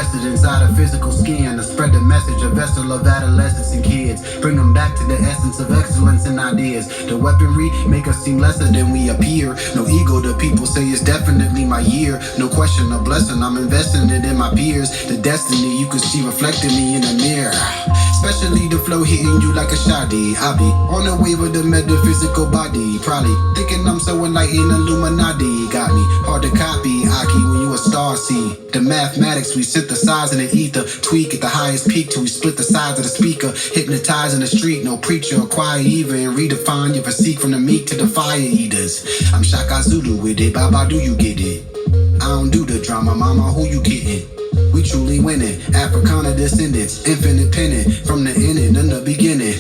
arrested inside a physical skin to spread the message, a vessel of adolescents and kids. Bring them back to the essence of excellence and ideas. The weaponry make us seem lesser than we appear. No ego, the people say it's definitely my year. No question, a blessing, I'm investing it in my peers. The destiny you can see reflecting me in the mirror. Especially the flow hitting you like a shotty. I be on the wave of the metaphysical body. Probably thinking I'm so enlightened, Illuminati. Got me hard to copy, Aki, when you a star see. The mathematics we synthesize in the ether. Tweak at the highest peak till we split the size of the speaker. Hypnotize in the street, no preacher or choir even. Redefine your physique from the meat to the fire eaters. I'm Shaka Zulu with it, Baba, do you get it? I don't do the drama, mama, who you kidding? We truly winning, Africana descendants, infinite pennant, from the ending and the beginning.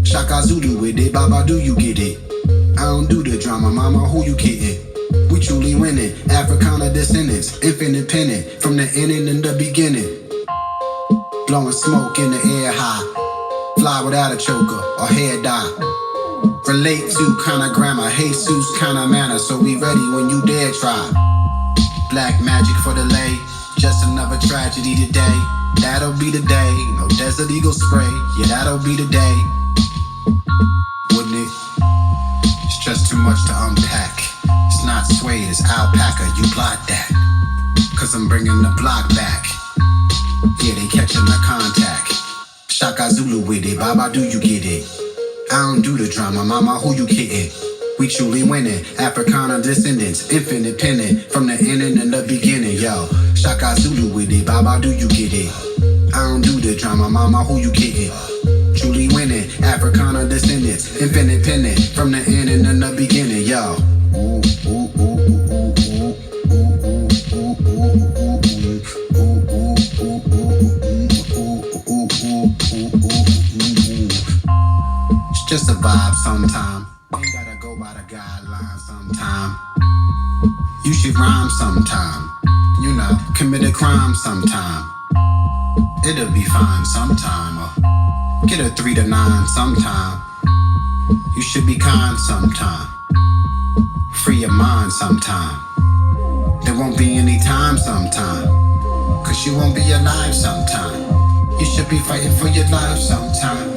Shaka Zulu with it, Baba, do you get it? I don't do the drama, mama, who you kidding? We truly winning, Africana descendants, infinite pennant, from the ending and the beginning. Blowing smoke in the air high, fly without a choker or hair dye. Relate to kinda grammar, Jesus kinda manner, so we ready when you dare try. Black magic for the lay, just another tragedy today. That'll be the day, no Desert Eagle spray, yeah that'll be the day. Wouldn't it? It's just too much to unpack. It's not suede, it's alpaca, you block that. Cause I'm bringing the block back. Yeah, they catching the contact. Shaka Zulu with it, Baba, do you get it? I don't do the drama, mama, who you kidding? We truly winning, Africana descendants, infinite pennant, from the ending and the beginning, yo. Shaka Zulu with it, Baba, do you get it? I don't do the drama, mama, who you kidding? Truly winning, Africana descendants, infinite pennant, from the ending and the beginning, yo. Ooh, ooh, ooh, ooh, ooh, it's just a vibe sometime. Ain't gotta go by the guidelines sometime. You should rhyme sometime. You know, commit a crime sometime. It'll be fine sometime. Or get a 3 to 9 sometime. You should be kind sometime. Free your mind sometime. There won't be any time sometime. Cause you won't be alive sometime. You should be fighting for your life sometime.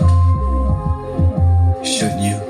Shouldn't you?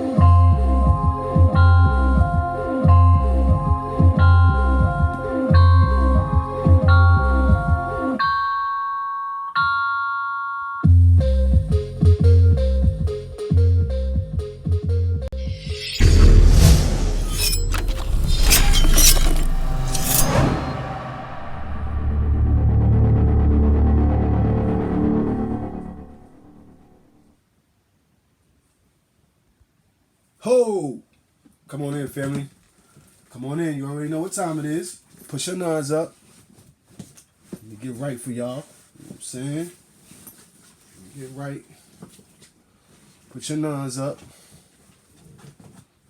Ho! Come on in, family. Come on in. You already know what time it is. Push your nines up. Let me get right for y'all. You know what I'm saying? Let me get right. Put your nines up.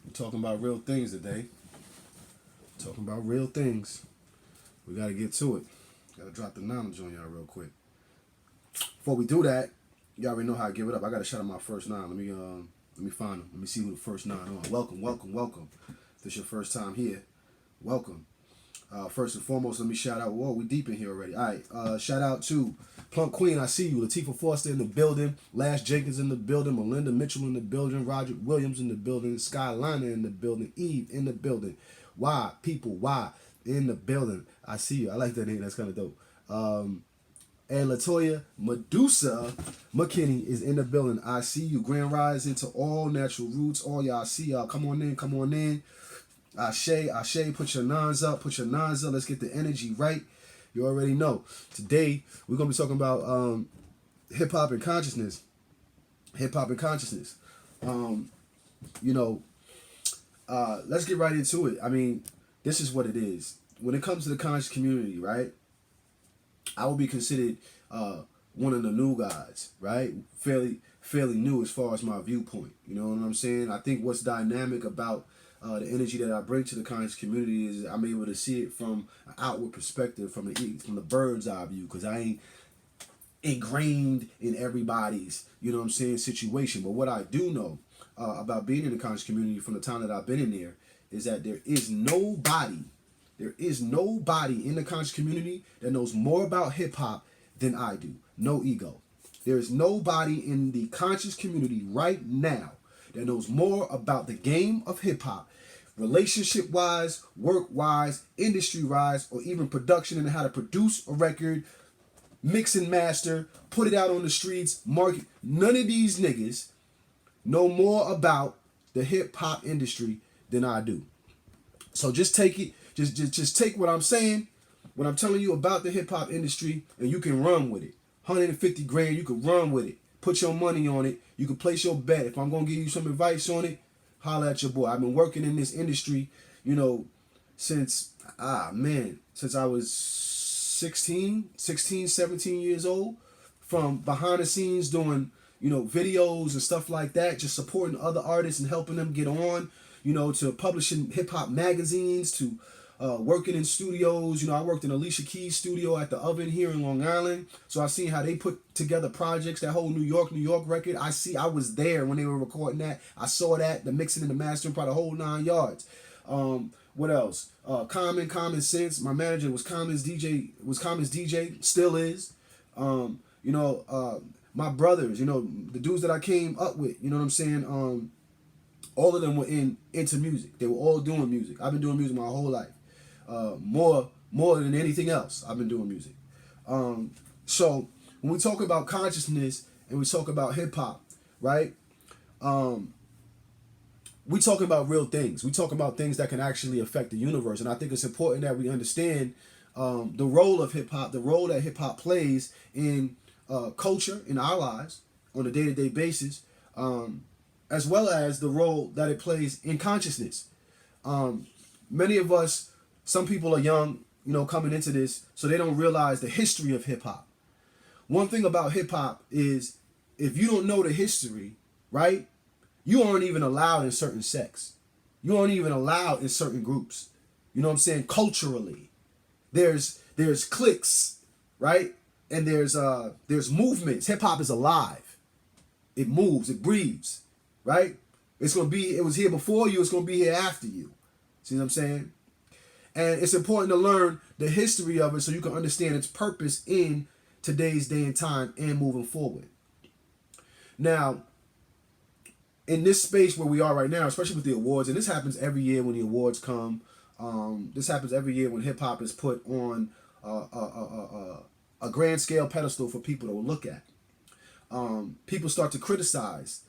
We're talking about real things today. Talking about real things. We got to get to it. Got to drop the knowledge on y'all real quick. Before we do that, you already know how I give it up. I got to shout out my first nine. Let me find them. Let me see who the first nine are. Welcome, welcome, welcome. If this is your first time here, welcome. First and foremost, let me shout out. Whoa, we deep in here already. All right. Shout out to Plump Queen. I see you. Latifah Foster in the building. Lash Jenkins in the building. Melinda Mitchell in the building. Roger Williams in the building. Skyliner in the building. Eve in the building. Why? People, why? In the building. I see you. I like that name. That's kind of dope. And Latoya Medusa McKinney is in the building. I see you. Grand Rise into all natural roots. All y'all, see y'all. Come on in. Come on in. Ashe, put your nines up. Put your nines up. Let's get the energy right. You already know. Today, we're going to be talking about hip-hop and consciousness. Hip-hop and consciousness. Let's get right into it. I mean, this is what it is. When it comes to the conscious community, right? I would be considered one of the new guys, right? Fairly new as far as my viewpoint. You know what I'm saying? I think what's dynamic about the energy that I bring to the conscious community is I'm able to see it from an outward perspective, from the bird's eye view, because I ain't ingrained in everybody's, you know what I'm saying, situation. But what I do know about being in the conscious community from the time that I've been in there is that there is nobody in the conscious community that knows more about hip-hop than I do. No ego. There is nobody in the conscious community right now that knows more about the game of hip hop, relationship wise, work wise, industry wise, or even production and how to produce a record, mix and master, put it out on the streets, market. None of these niggas know more about the hip hop industry than I do. So just take it, just take what I'm saying, what I'm telling you about the hip hop industry, and you can run with it. 150 grand, you can run with it. Put your money on it. You can place your bet. If I'm gonna give you some advice on it, holla at your boy. I've been working in this industry, since I was 16, 17 years old, from behind the scenes doing, videos and stuff like that, just supporting other artists and helping them get on, to publishing hip hop magazines, to working in studios. I worked in Alicia Keys' studio at the Oven here in Long Island. So I've seen how they put together projects, that whole New York record. I was there when they were recording that. I saw that, the mixing and the mastering, probably the whole 9 yards. What else? Common Sense. My manager was Common's DJ, still is. My brothers, the dudes that I came up with, you know what I'm saying? All of them were into music. They were all doing music. I've been doing music my whole life. More than anything else, I've been doing music. So when we talk about consciousness and we talk about hip hop, right? We talk about real things. We talk about things that can actually affect the universe. And I think it's important that we understand the role of hip hop, the role that hip hop plays in culture in our lives on a day-to-day basis, as well as the role that it plays in consciousness. Many of us, some people are young, coming into this, so they don't realize the history of hip hop. One thing about hip hop is if you don't know the history, right, you aren't even allowed in certain sects. You aren't even allowed in certain groups. You know what I'm saying? Culturally, there's cliques, right? And there's movements. Hip hop is alive. It moves. It breathes, right? It was here before you. It's gonna be here after you. See what I'm saying? And it's important to learn the history of it so you can understand its purpose in today's day and time and moving forward. Now, in this space where we are right now, especially with the awards, and this happens every year when the awards come. This happens every year when hip hop is put on a grand scale pedestal for people to look at. People start to criticize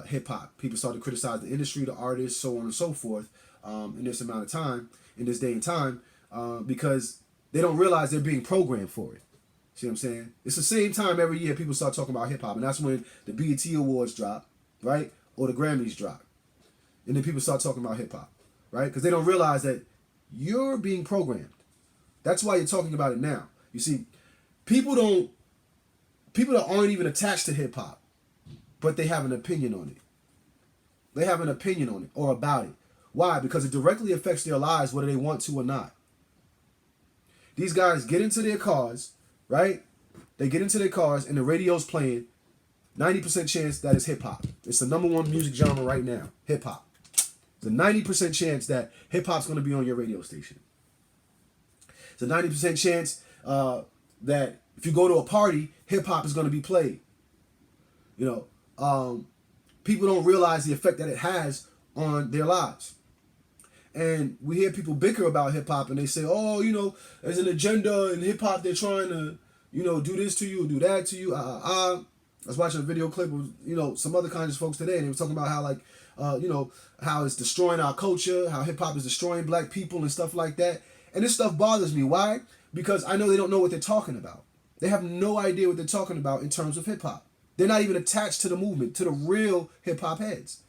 hip hop. People start to criticize the industry, the artists, so on and so forth, in this amount of time, in this day and time, because they don't realize they're being programmed for it. See what I'm saying? It's the same time every year people start talking about hip hop, and that's when the BET Awards drop, right? Or the Grammys drop. And then people start talking about hip hop, right? Because they don't realize that you're being programmed. That's why you're talking about it now. You see, people that aren't even attached to hip hop, but they have an opinion on it. They have an opinion on it or about it. Why? Because it directly affects their lives whether they want to or not. These guys get into their cars, right? They get into their cars and the radio's playing. 90% chance that it's hip hop. It's the #1 music genre right now, hip hop. There's a 90% chance that hip hop's going to be on your radio station. It's a 90% chance that if you go to a party, hip hop is going to be played. People don't realize the effect that it has on their lives. And we hear people bicker about hip hop and they say, oh, there's an agenda in hip hop. They're trying to, do this to you, do that to you. I was watching a video clip of, some other kinds of folks today, and they were talking about how, how it's destroying our culture, how hip hop is destroying black people and stuff like that. And this stuff bothers me. Why? Because I know they don't know what they're talking about. They have no idea what they're talking about in terms of hip hop. They're not even attached to the movement, to the real hip hop heads.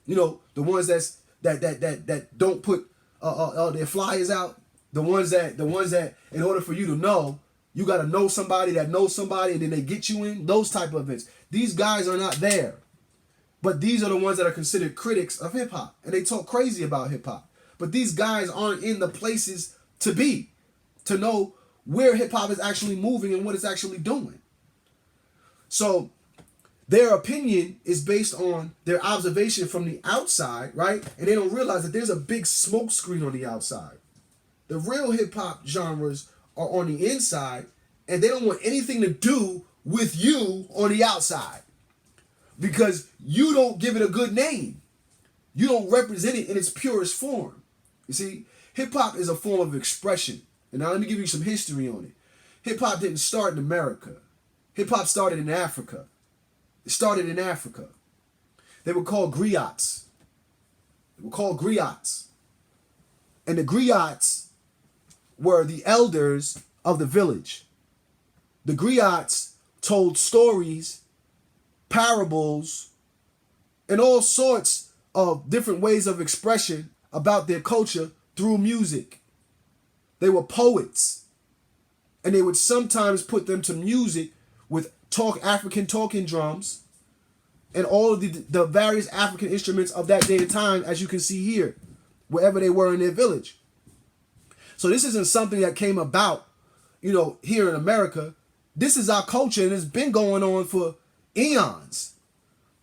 The ones that don't put their flyers out. The ones that in order for you to know, you got to know somebody that knows somebody, and then they get you in those type of events. These guys are not there, but these are the ones that are considered critics of hip hop, and they talk crazy about hip hop. But these guys aren't in the places to know where hip hop is actually moving and what it's actually doing. So their opinion is based on their observation from the outside, right? And they don't realize that there's a big smoke screen on the outside. The real hip hop genres are on the inside, and they don't want anything to do with you on the outside because you don't give it a good name. You don't represent it in its purest form. You see, hip-hop is a form of expression. And now let me give you some history on it. Hip-hop didn't start in America. Hip-hop started in Africa. It started in Africa. They were called griots. They were called griots. And the griots were the elders of the village. The griots told stories, parables, and all sorts of different ways of expression about their culture through music. They were poets. And they would sometimes put them to music with African talking drums and all of the various African instruments of that day and time, as you can see here, wherever they were in their village. So this isn't something that came about, here in America. This is our culture, and it's been going on for eons.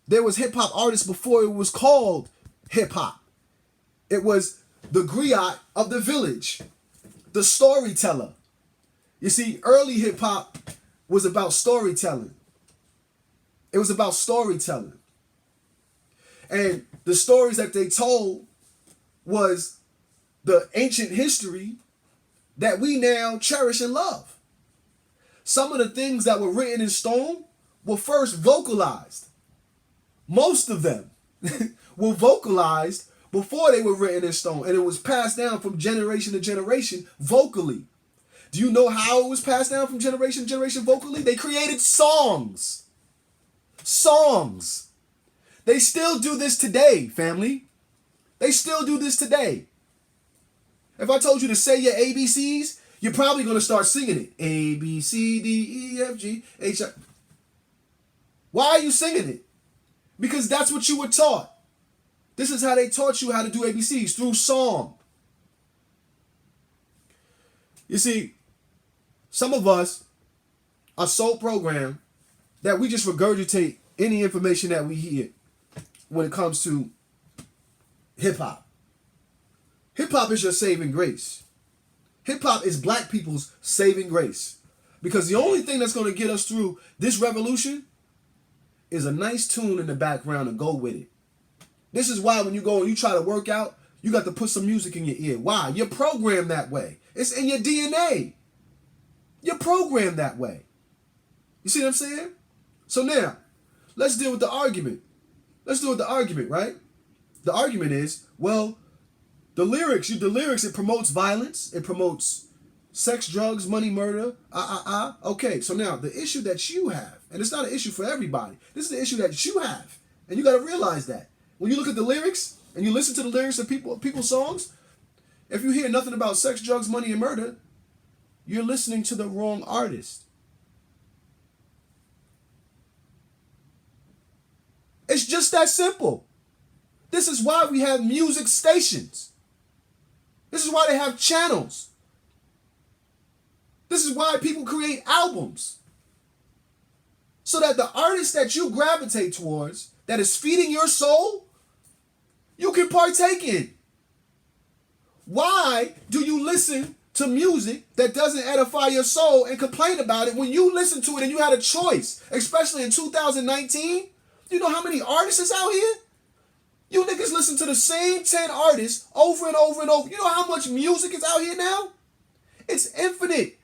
There was hip-hop artists before it was called hip-hop. It was the griot of the village, the storyteller. You see, early hip-hop was about storytelling. It was about storytelling. And the stories that they told was the ancient history that we now cherish and love. Some of the things that were written in stone were first vocalized. Most of them were vocalized before they were written in stone, and it was passed down from generation to generation vocally. Do you know how it was passed down from generation to generation vocally? They created songs. Songs. They still do this today, family. They still do this today. If I told you to say your ABCs, you're probably going to start singing it. A, B, C, D, E, F, G, H, I. Why are you singing it? Because that's what you were taught. This is how they taught you how to do ABCs, through song. You see, some of us are so programmed that we just regurgitate any information that we hear when it comes to hip-hop. Hip-hop is your saving grace. Hip-hop is black people's saving grace. Because the only thing that's going to get us through this revolution is a nice tune in the background and go with it. This is why when you go and you try to work out, you got to put some music in your ear. Why? You're programmed that way. It's in your DNA. You're programmed that way. You see what I'm saying? So now, let's deal with the argument. Let's deal with the argument, right? The argument is, well, the lyrics, it promotes violence. It promotes sex, drugs, money, murder. Okay, so now the issue that you have, and it's not an issue for everybody. This is the issue that you have. And you got to realize that. When you look at the lyrics and you listen to the lyrics of people's songs, if you hear nothing about sex, drugs, money, and murder, you're listening to the wrong artist. It's just that simple. This is why we have music stations. This is why they have channels. This is why people create albums. So that the artist that you gravitate towards, that is feeding your soul, you can partake in. Why do you listen to music that doesn't edify your soul and complain about it when you listen to it and you had a choice, especially in 2019? You know how many artists is out here? You niggas listen to the same 10 artists over and over and over. You know how much music is out here now? It's infinite.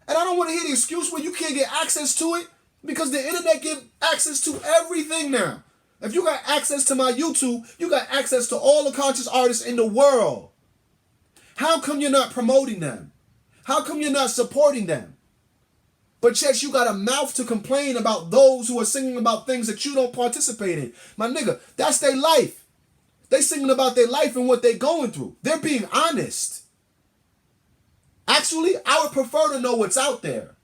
And I don't want to hear the excuse where you can't get access to it because the internet gives access to everything now. If you got access to my YouTube, you got access to all the conscious artists in the world. How come you're not promoting them? How come you're not supporting them? But yet you got a mouth to complain about those who are singing about things that you don't participate in. My nigga, that's their life. They singing about their life and what they're going through. They're being honest. Actually, I would prefer to know what's out there.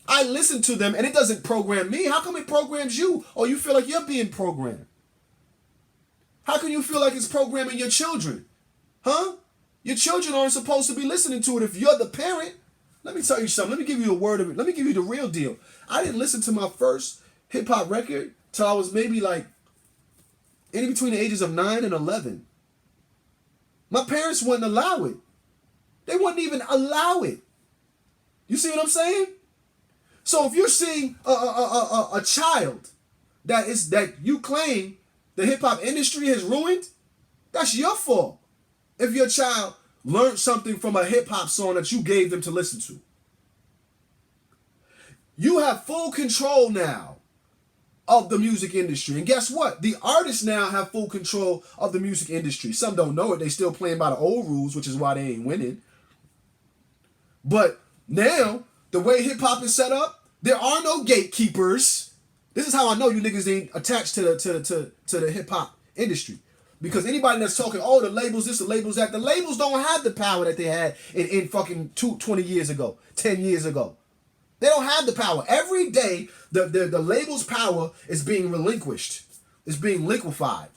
I listen to them and it doesn't program me. How come it programs you? Or you feel like you're being programmed? How can you feel like it's programming your children? Huh? Your children aren't supposed to be listening to it if you're the parent. Let me tell you something. Let me give you a word of it. Let me give you the real deal. I didn't listen to my first hip-hop record till I was maybe like in between the ages of 9 and 11. My parents wouldn't allow it. They wouldn't even allow it. You see what I'm saying? So if you're seeing a child that you claim the hip hop industry has ruined, that's your fault. If your child learned something from a hip hop song that you gave them to listen to. You have full control now of the music industry. And guess what? The artists now have full control of the music industry. Some don't know it. They still playing by the old rules, which is why they ain't winning. But now, the way hip hop is set up, there are no gatekeepers. This is how I know you niggas ain't attached to the hip hop industry. Because anybody that's talking, oh, the labels this, the labels that, the labels don't have the power that they had in fucking 20 years ago, 10 years ago. They don't have the power. Every day, the label's power is being relinquished. It's being liquefied.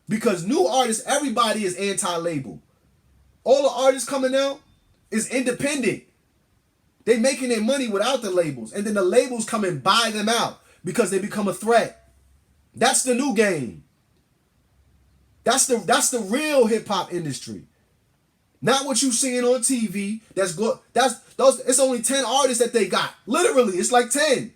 Because new artists, everybody is anti-label. All the artists coming out is independent. They making their money without the labels. And then the labels come and buy them out because they become a threat. That's the new game. That's the real hip-hop industry. Not what you seeing on TV. It's only 10 artists that they got. Literally, it's like 10.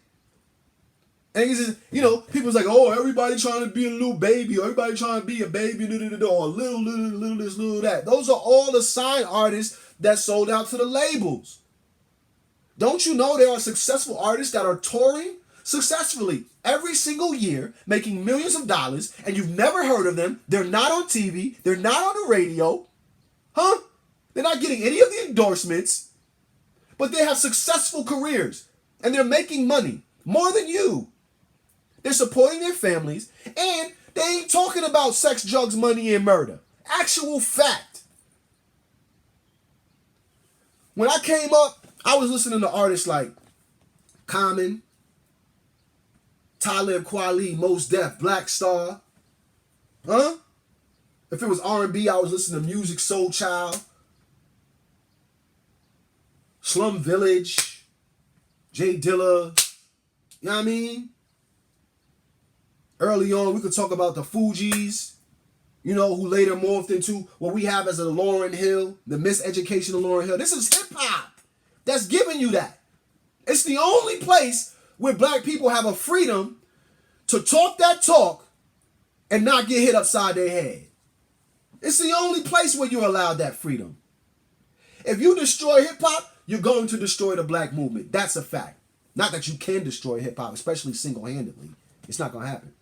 And it's just, people's like, oh, everybody trying to be a little baby, or everybody trying to be a baby, or little this, little that. Those are all the sign artists that sold out to the labels. Don't you know there are successful artists that are touring successfully every single year, making millions of dollars, and you've never heard of them? They're not on TV. They're not on the radio. Huh? They're not getting any of the endorsements, but they have successful careers, and they're making money more than you. They're supporting their families, and they ain't talking about sex, drugs, money, and murder. Actual fact. When I came up, I was listening to artists like Common, Talib Kweli, Mos Def, Black Star. Huh? If it was R&B, I was listening to Music Soul Child, Slum Village, Jay Dilla. You know what I mean? Early on, we could talk about the Fugees, who later morphed into what we have as a Lauryn Hill, the miseducation of Lauryn Hill. This is hip-hop that's giving you that. It's the only place where black people have a freedom to talk that talk and not get hit upside their head. It's the only place where you're allowed that freedom. If you destroy hip-hop, you're going to destroy the black movement. That's a fact. Not that you can destroy hip-hop, especially single-handedly. It's not going to happen.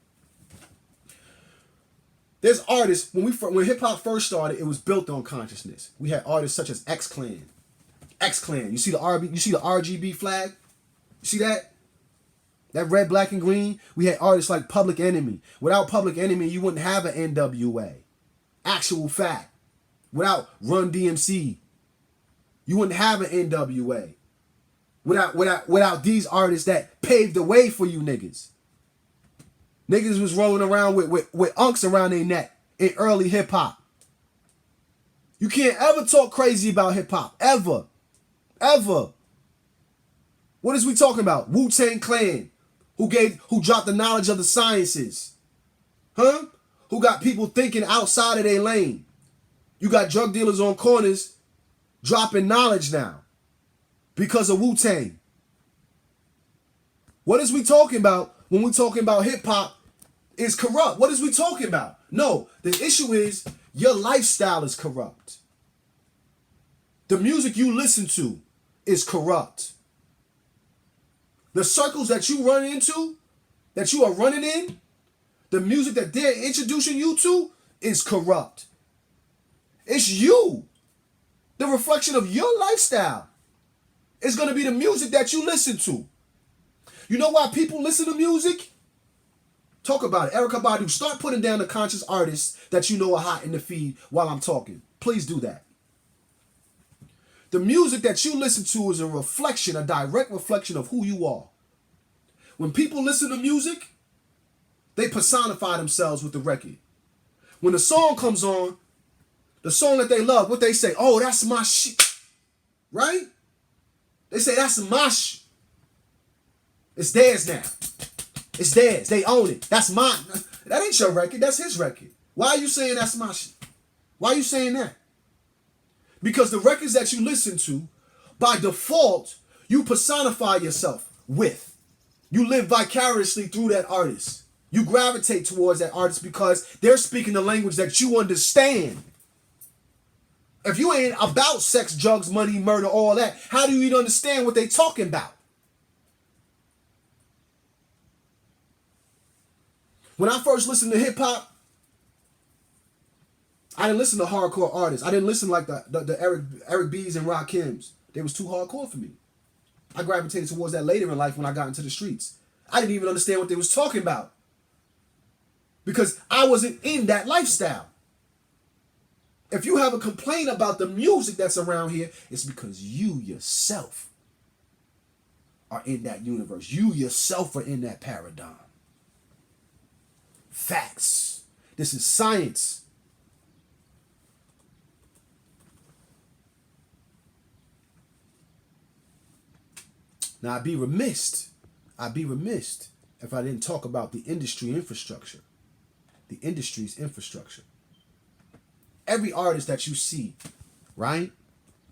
There's artists, when hip-hop first started, it was built on consciousness. We had artists such as X-Clan. X-Clan. You see the RGB flag? You see that? That red, black, and green? We had artists like Public Enemy. Without Public Enemy, you wouldn't have an NWA. Actual fact. Without Run DMC, you wouldn't have an NWA. Without these artists that paved the way for you niggas. Niggas was rolling around with unks around their neck in early hip-hop. You can't ever talk crazy about hip-hop. Ever. Ever. What is we talking about? Wu-Tang Clan, who dropped the knowledge of the sciences. Huh? Who got people thinking outside of their lane. You got drug dealers on corners dropping knowledge now because of Wu-Tang. What is we talking about when we talking about hip-hop is corrupt? What is we talking about? No, the issue is your lifestyle is corrupt. The music you listen to is corrupt. The circles that you run into, that you are running in, the music that they're introducing you to is corrupt. It's you. The reflection of your lifestyle is going to be the music that you listen to. You know why people listen to music? Talk about it. Erykah Badu, start putting down the conscious artists that you know are hot in the feed while I'm talking. Please do that. The music that you listen to is a reflection, a direct reflection of who you are. When people listen to music, they personify themselves with the record. When the song comes on, the song that they love, what they say, oh, that's my shit. Right? They say, that's my shit. It's theirs now. It's theirs. They own it. That's mine. That ain't your record. That's his record. Why are you saying that's my shit? Why are you saying that? Because the records that you listen to, by default, you personify yourself with. You live vicariously through that artist. You gravitate towards that artist because they're speaking the language that you understand. If you ain't about sex, drugs, money, murder, all that, how do you even understand what they talking about? When I first listened to hip hop, I didn't listen to hardcore artists. I didn't listen like the Eric B's and Rakims. They was too hardcore for me. I gravitated towards that later in life when I got into the streets. I didn't even understand what they was talking about because I wasn't in that lifestyle. If you have a complaint about the music that's around here, it's because you yourself are in that universe. You yourself are in that paradigm. Facts. This is science. Now, I'd be remiss if I didn't talk about the industry infrastructure. The industry's infrastructure. Every artist that you see, right?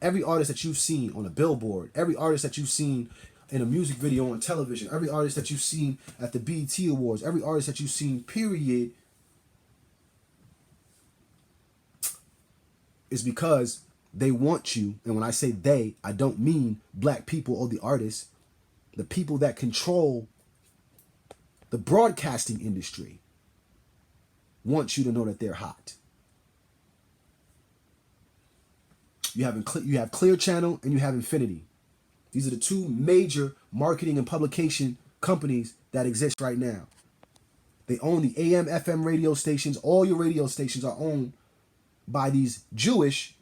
Every artist that you've seen on a billboard, every artist that you've seen in a music video on television, every artist that you've seen at the BET Awards, every artist that you've seen, period, is because they want you. And when I say they, I don't mean black people or the artists. The people that control the broadcasting industry want you to know that they're hot. You have Clear Channel and you have Infinity. These are the two major marketing and publication companies that exist right now. They own the AM, FM radio stations. All your radio stations are owned by these Jewish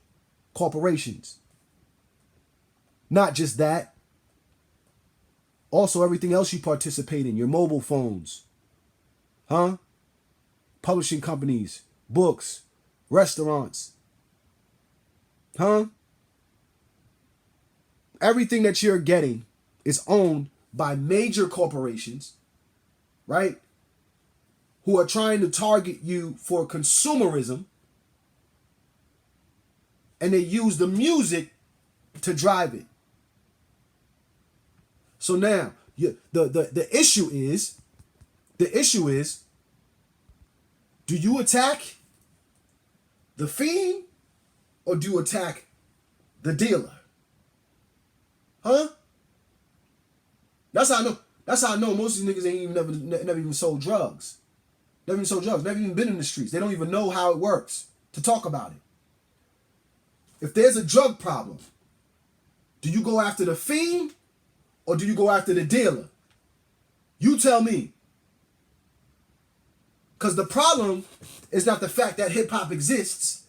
corporations. Not just that. Also, everything else you participate in, your mobile phones, publishing companies, books, restaurants, everything that you're getting is owned by major corporations, right? Who are trying to target you for consumerism, and they use the music to drive it. So now, the issue is, do you attack the fiend or do you attack the dealer? That's how I know most of these niggas ain't even never even sold drugs. Never even been in the streets. They don't even know how it works to talk about it. If there's a drug problem, do you go after the fiend or do you go after the dealer? You tell me. Because the problem is not the fact that hip hop exists.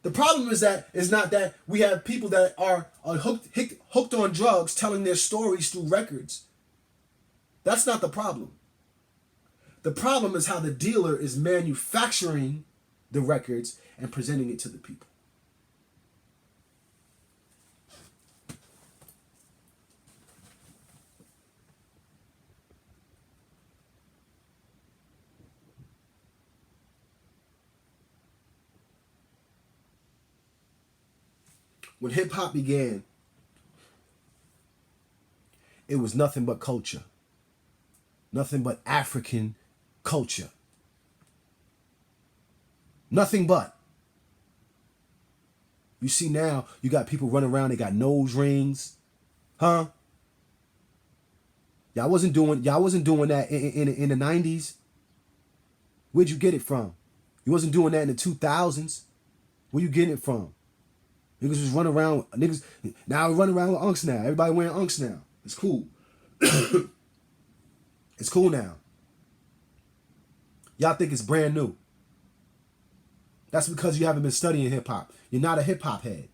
The problem is not that we have people that are hooked on drugs telling their stories through records. That's not the problem. The problem is how the dealer is manufacturing the records and presenting it to the people. When hip-hop began, it was nothing but culture. Nothing but African culture. Nothing but. You see now, you got people running around, they got nose rings. Y'all wasn't doing that in the 90s. Where'd you get it from? You wasn't doing that in the 2000s. Where you getting it from? Niggas was running around. Niggas now running around with Unks now. Everybody wearing Unks now. It's cool. It's cool now. Y'all think it's brand new. That's because you haven't been studying hip hop. You're not a hip hop head.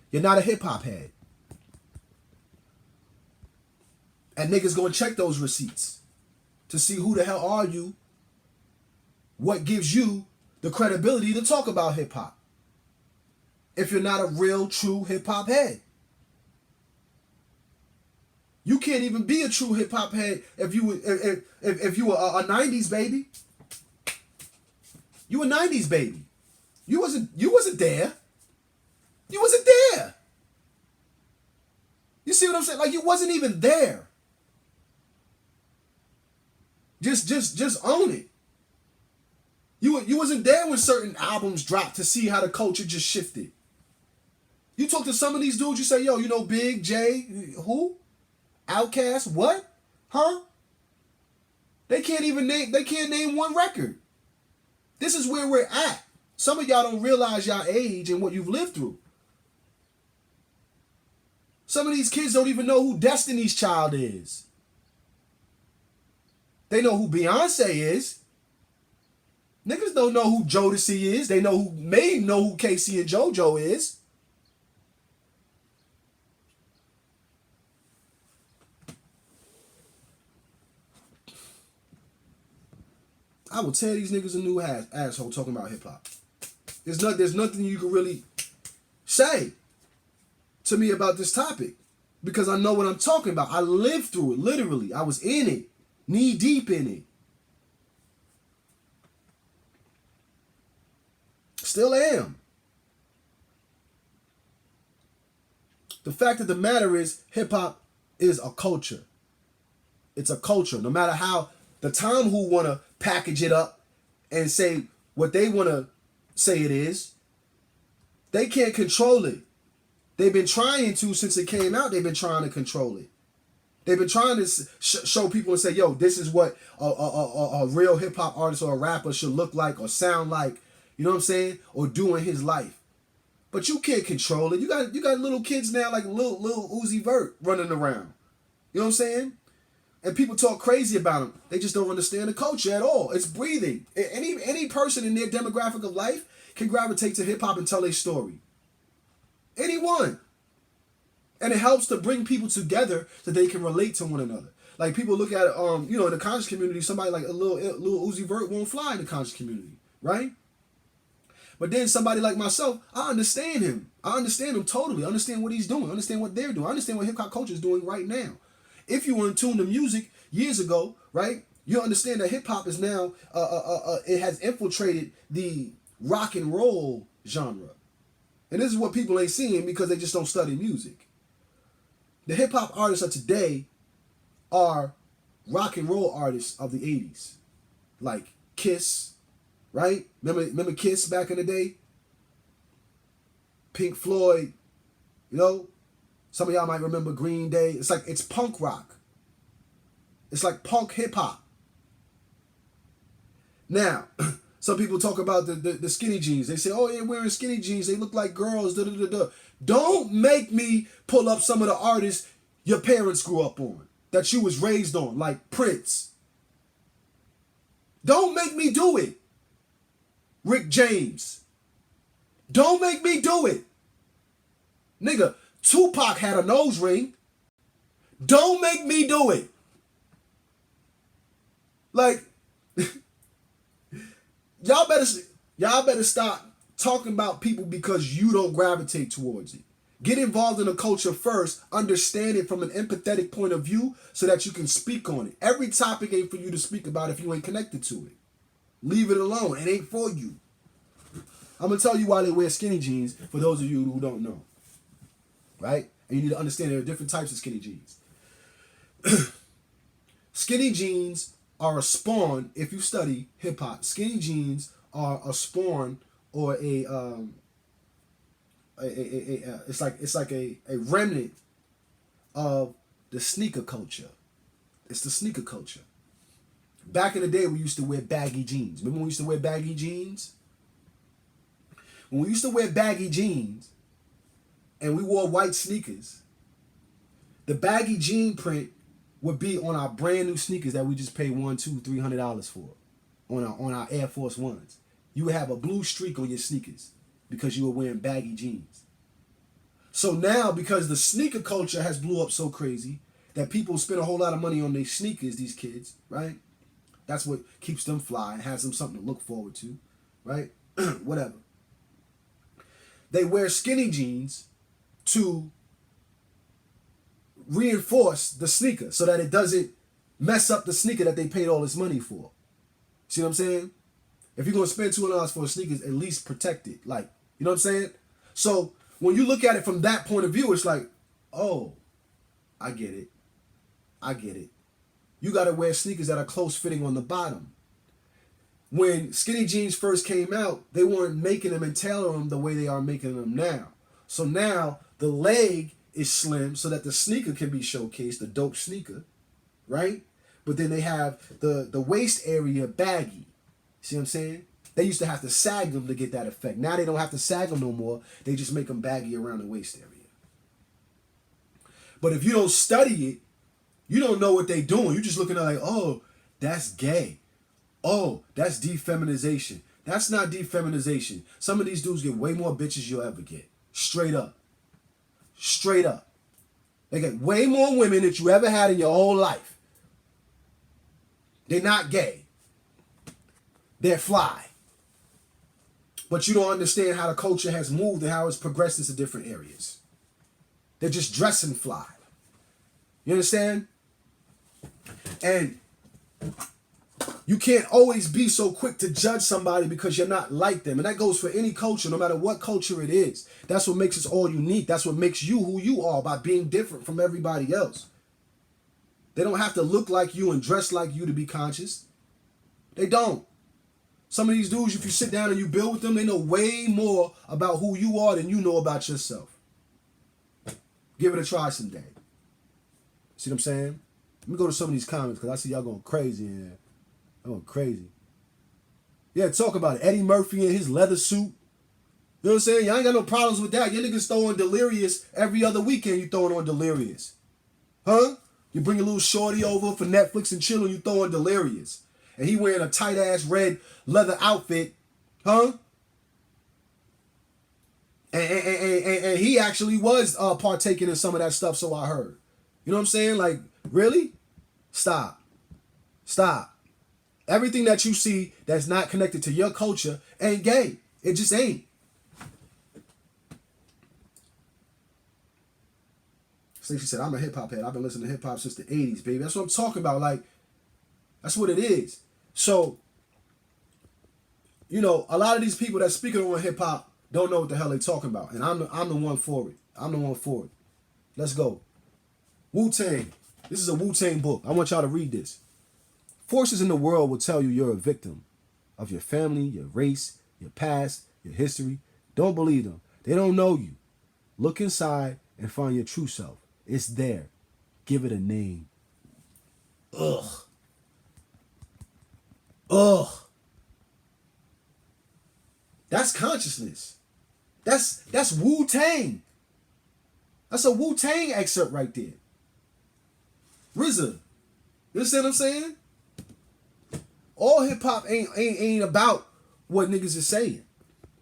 You're not a hip hop head. And niggas gonna check those receipts to see who the hell are you. What gives you the credibility to talk about hip hop? If you're not a real, true hip-hop head. You can't even be a true hip-hop head if you were a 90s baby. You a 90s baby. You wasn't there. You wasn't there. You see what I'm saying? Like, you wasn't even there. Just own it. You wasn't there when certain albums dropped to see how the culture just shifted. You talk to some of these dudes, you say, yo, you know Big, J, who? Outkast, what? Huh? They can't name one record. This is where we're at. Some of y'all don't realize y'all age and what you've lived through. Some of these kids don't even know who Destiny's Child is. They know who Beyonce is. Niggas don't know who Jodeci is. They may know who Casey and JoJo is. I will tear these niggas a new asshole talking about hip hop. There's nothing you can really say to me about this topic because I know what I'm talking about. I lived through it, literally. I was in it, knee deep in it. Still am. The fact of the matter is, hip hop is a culture. It's a culture. No matter how the time who want to package it up and say what they want to say it is, they can't control it. They've been trying to since it came out. They've been trying to control it. They've been trying to show people and say, yo, this is what a real hip hop artist or a rapper should look like or sound like, you know what I'm saying, or do in his life. But you can't control it. You got little kids now like little Uzi Vert running around. You know what I'm saying? And people talk crazy about him. They just don't understand the culture at all. It's breathing. Any person in their demographic of life can gravitate to hip hop and tell their story. Anyone. And it helps to bring people together so they can relate to one another. Like people look at in the conscious community, somebody like a little Uzi Vert won't fly in the conscious community, right? But then somebody like myself, I understand him. I understand him totally. I understand what he's doing. I understand what they're doing. I understand what hip hop culture is doing right now. If you were in tune to music years ago, right, you understand that hip hop is now, it has infiltrated the rock and roll genre. And this is what people ain't seeing because they just don't study music. The hip hop artists of today are rock and roll artists of the 80s. Like Kiss, right? Remember Kiss back in the day? Pink Floyd, you know? Some of y'all might remember Green Day. It's punk rock. It's like punk hip hop. Now, some people talk about the skinny jeans. They say, oh, they're wearing skinny jeans. They look like girls. Da, da, da, da. Don't make me pull up some of the artists your parents grew up on, that you was raised on, like Prince. Don't make me do it. Rick James. Don't make me do it. Nigga, Tupac had a nose ring. Don't make me do it. Like, y'all better stop talking about people because you don't gravitate towards it. Get involved in the culture first, understand it from an empathetic point of view so that you can speak on it. Every topic ain't for you to speak about if you ain't connected to it. Leave it alone. It ain't for you. I'm going to tell you why they wear skinny jeans for those of you who don't know. Right? And you need to understand there are different types of skinny jeans. Skinny jeans are a spawn, if you study hip hop. Skinny jeans are a spawn or it's like a remnant of the sneaker culture. It's the sneaker culture. Back in the day, we used to wear baggy jeans. Remember when we used to wear baggy jeans? When we used to wear baggy jeans and we wore white sneakers, the baggy jean print would be on our brand new sneakers that we just paid $100, $200, $300 for, on our Air Force Ones. You would have a blue streak on your sneakers because you were wearing baggy jeans. So now, because the sneaker culture has blew up so crazy that people spend a whole lot of money on their sneakers, these kids, right? That's what keeps them fly and has them something to look forward to, right? Whatever. They wear skinny jeans to reinforce the sneaker so that it doesn't mess up the sneaker that they paid all this money for. See what I'm saying? If you're going to spend $200 for a sneakers, at least protect it. Like, you know what I'm saying? So when you look at it from that point of view, it's like, oh, I get it. I get it. You got to wear sneakers that are close fitting on the bottom. When skinny jeans first came out, they weren't making them and tailoring them the way they are making them now. So now the leg is slim so that the sneaker can be showcased, the dope sneaker, right? But then they have the waist area baggy. See what I'm saying? They used to have to sag them to get that effect. Now they don't have to sag them no more. They just make them baggy around the waist area. But if you don't study it, you don't know what they doing. You're just looking at like, oh, that's gay. Oh, that's defeminization. That's not defeminization. Some of these dudes get way more bitches you'll ever get. Straight up. Straight up. They get way more women that you ever had in your whole life. They're not gay. They're fly. But you don't understand how the culture has moved and how it's progressed into different areas. They're just dressing fly. You understand? And you can't always be so quick to judge somebody because you're not like them. And that goes for any culture, no matter what culture it is. That's what makes us all unique. That's what makes you who you are, by being different from everybody else. They don't have to look like you and dress like you to be conscious. They don't. Some of these dudes, if you sit down and you build with them, they know way more about who you are than you know about yourself. Give it a try someday. See what I'm saying? Let me go to some of these comments because I see y'all going crazy in there. I'm going crazy. Yeah, talk about it. Eddie Murphy in his leather suit. You know what I'm saying? Y'all ain't got no problems with that. Your niggas throwing Delirious every other weekend. You throwing on Delirious. Huh? You bring a little shorty over for Netflix and chill and you throwing Delirious. And he wearing a tight-ass red leather outfit. Huh? And he actually was partaking in some of that stuff, so I heard. You know what I'm saying? Like, really? Stop. Stop. Everything that you see that's not connected to your culture ain't gay. It just ain't. Stacey said, I'm a hip-hop head. I've been listening to hip-hop since the 80s, baby. That's what I'm talking about. Like, that's what it is. So, you know, a lot of these people that speaking on hip-hop don't know what the hell they talking about. And I'm the one for it. I'm the one for it. Let's go. Wu-Tang. This is a Wu-Tang book. I want y'all to read this. Forces in the world will tell you you're a victim of your family, your race, your past, your history. Don't believe them. They don't know you. Look inside and find your true self. It's there. Give it a name. Ugh. Ugh. That's consciousness. That's Wu-Tang. That's a Wu-Tang excerpt right there. RZA. You understand what I'm saying? All hip-hop ain't about what niggas is saying.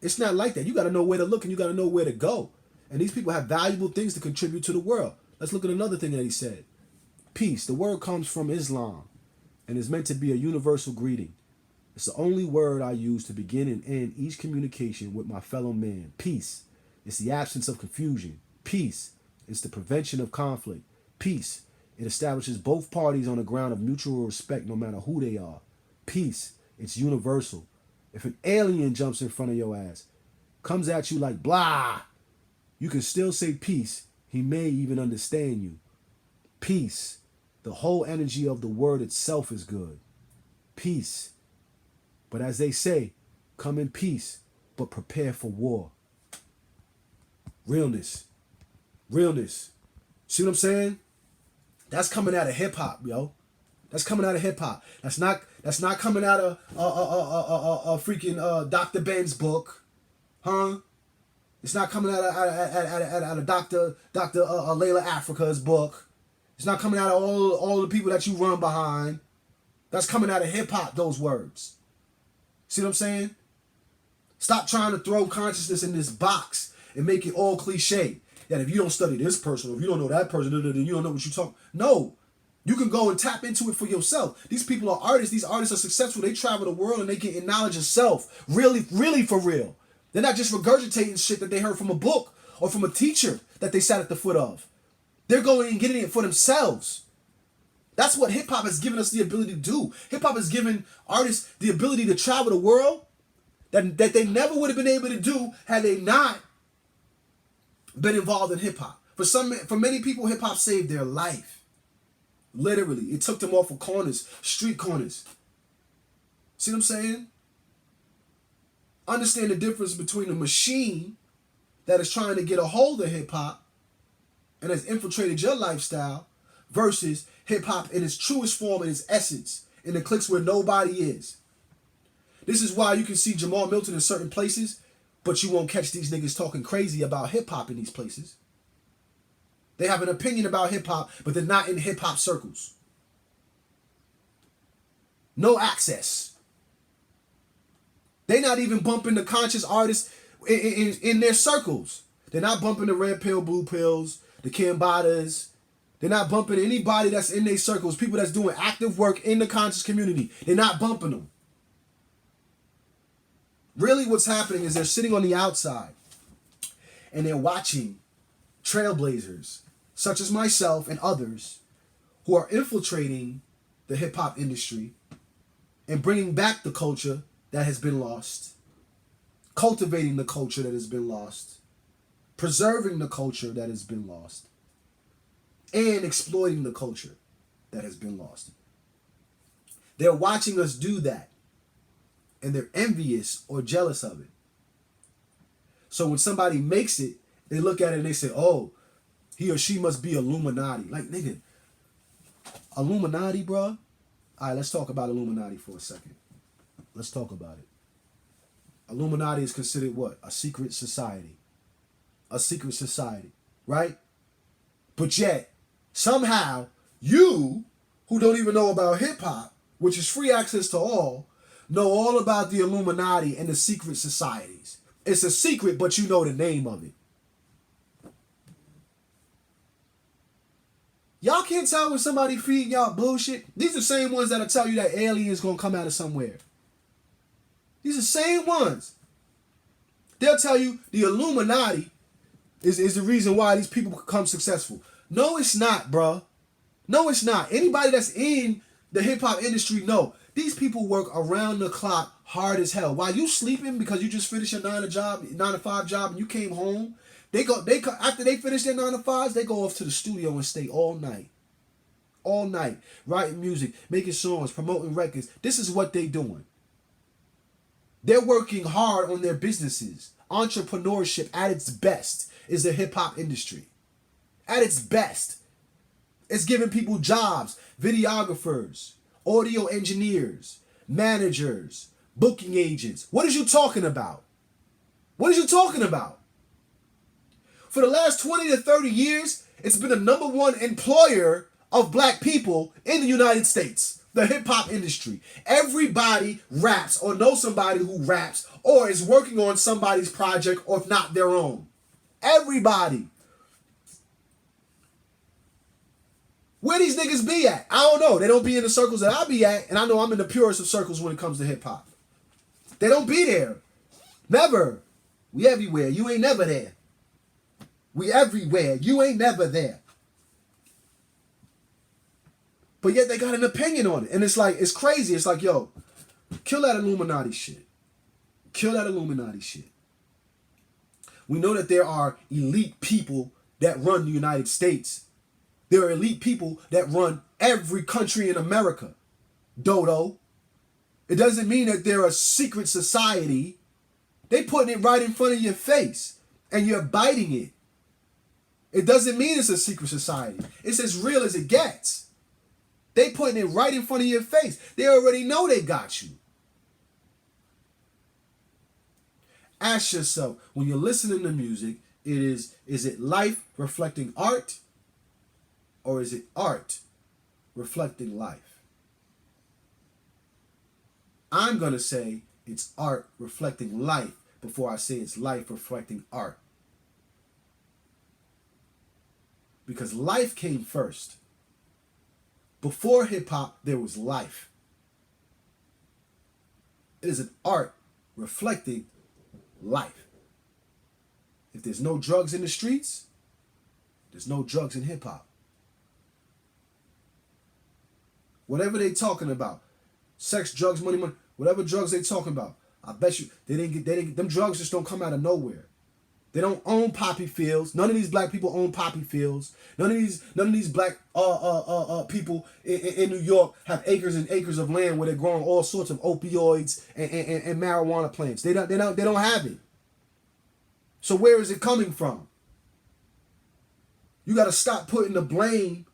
It's not like that. You got to know where to look and you got to know where to go. And these people have valuable things to contribute to the world. Let's look at another thing that he said. Peace. The word comes from Islam and is meant to be a universal greeting. It's the only word I use to begin and end each communication with my fellow man. Peace. It's the absence of confusion. Peace. It's the prevention of conflict. Peace. It establishes both parties on a ground of mutual respect no matter who they are. Peace. It's universal. If an alien jumps in front of your ass, comes at you like blah, you can still say peace. He may even understand you. Peace. The whole energy of the word itself is good. Peace. But as they say, come in peace, but prepare for war. Realness. Realness. See what I'm saying? That's coming out of hip hop, yo. That's coming out of hip hop. That's not coming out of a freaking Dr. Ben's book, huh? It's not coming out of Dr. Layla Africa's book. It's not coming out of all the people that you run behind. That's coming out of hip hop. Those words. See what I'm saying? Stop trying to throw consciousness in this box and make it all cliche. That if you don't study this person, or if you don't know that person, then you don't know what you're talking. No. You can go and tap into it for yourself. These people are artists. These artists are successful. They travel the world and they get knowledge of self. Really, really for real. They're not just regurgitating shit that they heard from a book or from a teacher that they sat at the foot of. They're going and getting it for themselves. That's what hip-hop has given us the ability to do. Hip-hop has given artists the ability to travel the world that they never would have been able to do had they not been involved in hip-hop. For many people, hip hop saved their life. Literally, it took them off of corners, street corners. See what I'm saying? Understand the difference between a machine that is trying to get a hold of hip hop and has infiltrated your lifestyle versus hip hop in its truest form, in its essence, in the cliques where nobody is. This is why you can see Jamal Milton in certain places, but you won't catch these niggas talking crazy about hip hop in these places. They have an opinion about hip hop, but they're not in hip hop circles. No access. They're not even bumping the conscious artists in their circles. They're not bumping the Red Pill, Blue Pills, the Cambadas. They're not bumping anybody that's in their circles, people that's doing active work in the conscious community. They're not bumping them. Really what's happening is they're sitting on the outside and they're watching trailblazers such as myself and others who are infiltrating the hip-hop industry and bringing back the culture that has been lost, cultivating the culture that has been lost, preserving the culture that has been lost, and exploiting the culture that has been lost. They're watching us do that, and they're envious or jealous of it. So when somebody makes it, they look at it and they say, oh, he or she must be Illuminati. Like, nigga, Illuminati, bro? All right, let's talk about Illuminati for a second. Let's talk about it. Illuminati is considered what? A secret society. A secret society, right? But yet, somehow, you, who don't even know about hip-hop, which is free access to all, know all about the Illuminati and the secret societies. It's a secret, but you know the name of it. Y'all can't tell when somebody feeding y'all bullshit. These are the same ones that'll tell you that aliens gonna come out of somewhere. These are the same ones. They'll tell you the Illuminati is the reason why these people become successful. No, it's not, bruh. No, it's not. Anybody that's in the hip-hop industry, no. These people work around the clock hard as hell. While you sleeping because you just finished your 9 to 5 job and you came home, after they finish their 9 to 5s, they go off to the studio and stay all night. All night. Writing music, making songs, promoting records. This is what they doing. They're working hard on their businesses. Entrepreneurship at its best is the hip-hop industry. At its best. It's giving people jobs, videographers, audio engineers, managers, booking agents. What is you talking about? What is you talking about? For the last 20 to 30 years, it's been the #1 employer of black people in the United States, the hip-hop industry. Everybody raps or knows somebody who raps or is working on somebody's project or if not their own. Everybody. Where these niggas be at? I don't know. They don't be in the circles that I be at, and I know I'm in the purest of circles when it comes to hip-hop. They don't be there. Never. We everywhere. You ain't never there. We everywhere. You ain't never there. But yet they got an opinion on it. And it's like, it's crazy. It's like, yo, kill that Illuminati shit. Kill that Illuminati shit. We know that there are elite people that run the United States. There are elite people that run every country in America. Dodo. It doesn't mean that they're a secret society. They putting it right in front of your face. And you're biting it. It doesn't mean it's a secret society. It's as real as it gets. They putting it right in front of your face. They already know they got you. Ask yourself, when you're listening to music, is it life reflecting art? Or is it art reflecting life? I'm going to say it's art reflecting life before I say it's life reflecting art. Because life came first. Before hip-hop, there was life. It is an art reflecting life. If there's no drugs in the streets, there's no drugs in hip-hop. Whatever they talking about, sex, drugs, money, whatever drugs they talking about, I bet you them drugs just don't come out of nowhere. They don't own poppy fields. None of these black people own poppy fields. None of these black people in New York have acres and acres of land where they're growing all sorts of opioids and marijuana plants. They don't have it. So where is it coming from? You got to stop putting the blame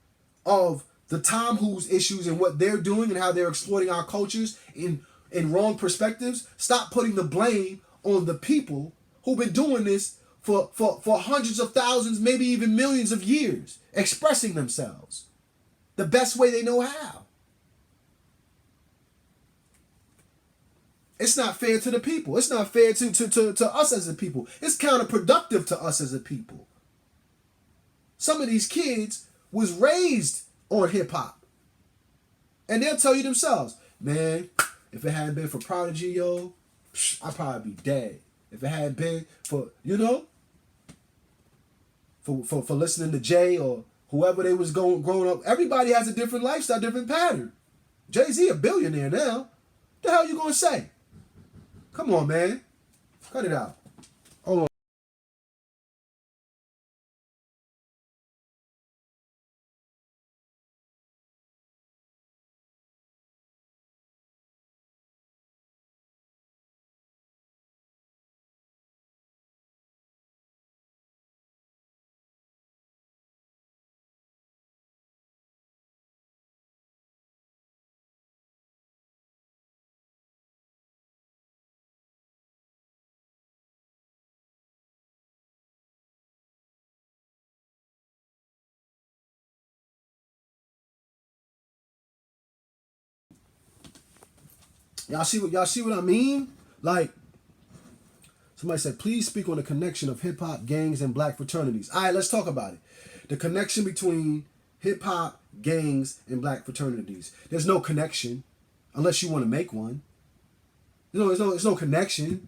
of the Tom Who's issues and what they're doing and how they're exploiting our cultures in wrong perspectives. Stop putting the blame on the people who've been doing this for hundreds of thousands, maybe even millions of years, expressing themselves the best way they know how. It's not fair to the people. It's not fair to us as a people. It's counterproductive to us as a people. Some of these kids was raised on hip hop. And they'll tell you themselves, man, if it hadn't been for Prodigy, yo, I'd probably be dead. If it hadn't been for, for listening to Jay or whoever they was growing up, everybody has a different lifestyle, different pattern. Jay-Z a billionaire now. What the hell you gonna say? Come on, man. Cut it out. Hold on. Y'all see what I mean? Like, somebody said, please speak on the connection of hip hop, gangs, and black fraternities. All right, let's talk about it. The connection between hip hop, gangs, and black fraternities. There's no connection unless you want to make one. There's no connection.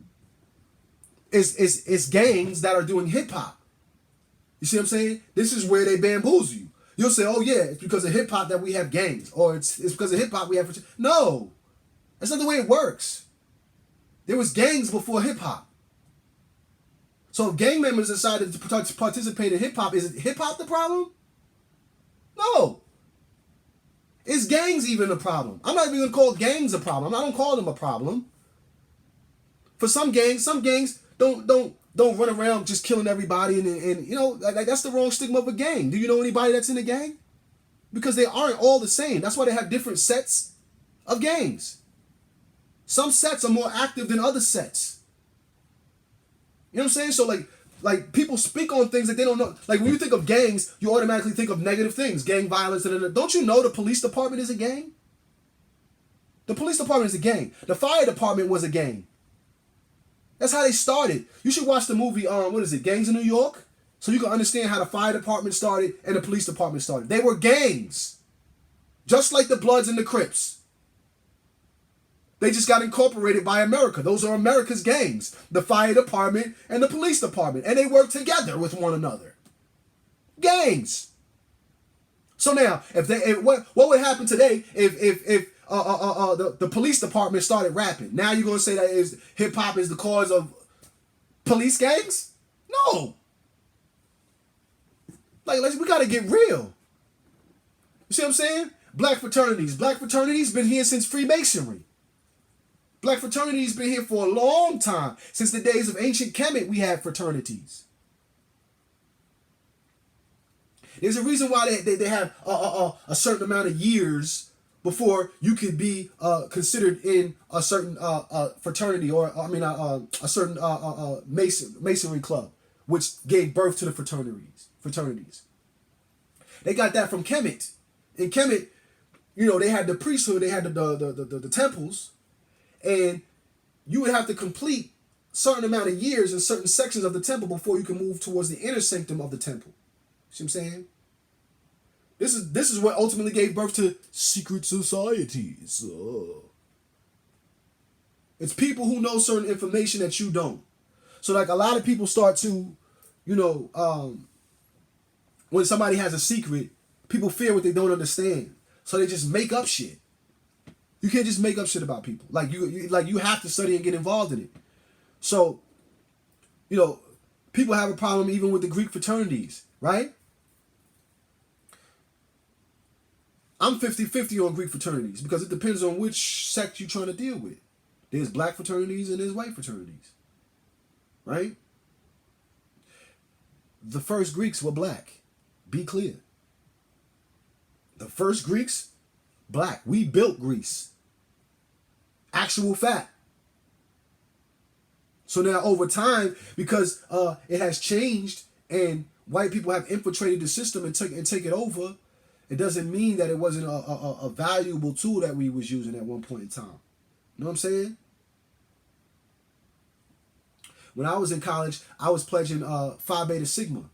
It's gangs that are doing hip hop. You see what I'm saying? This is where they bamboozle you. You'll say, oh yeah, it's because of hip hop that we have gangs, or it's because of hip hop we have. No. That's not the way it works. There was gangs before hip hop. So if gang members decided to participate in hip hop, is hip hop the problem? No. Is gangs even a problem? I'm not even gonna call gangs a problem. I don't call them a problem. For some gangs don't run around just killing everybody and like that's the wrong stigma of a gang. Do you know anybody that's in a gang? Because they aren't all the same. That's why they have different sets of gangs. Some sets are more active than other sets. You know what I'm saying? So like people speak on things that they don't know. Like when you think of gangs, you automatically think of negative things, gang violence. Don't you know the police department is a gang? The police department is a gang. The fire department was a gang. That's how they started. You should watch the movie, Gangs in New York? So you can understand how the fire department started and the police department started. They were gangs. Just like the Bloods and the Crips. They just got incorporated by America. Those are America's gangs. The fire department and the police department. And they work together with one another. Gangs. So now, what would happen today if the police department started rapping? Now you're going to say that hip hop is the cause of police gangs? No. Like, we got to get real. You see what I'm saying? Black fraternities. Black fraternities been here since Freemasonry. Black fraternities been here for a long time. Since the days of ancient Kemet, we had fraternities. There's a reason why they have a certain amount of years before you could be considered in a certain fraternity or a certain masonry club, which gave birth to the fraternities. They got that from Kemet. In Kemet, they had the priesthood, they had the temples, and you would have to complete a certain amount of years in certain sections of the temple before you can move towards the inner sanctum of the temple. See what I'm saying? This is what ultimately gave birth to secret societies. It's people who know certain information that you don't. So like a lot of people start to, when somebody has a secret, people fear what they don't understand. So they just make up shit. You can't just make up shit about people. Like you have to study and get involved in it. So, People have a problem even with the Greek fraternities, right? I'm 50-50 on Greek fraternities because it depends on which sect you're trying to deal with. There's black fraternities and there's white fraternities, right? The first Greeks were black. Be clear. The first Greeks, black. We built Greece. Actual fact. So now over time, because it has changed and white people have infiltrated the system and take it over, it doesn't mean that it wasn't a valuable tool that we was using at one point in time. You know what I'm saying? When I was in college, I was pledging Phi Beta Sigma,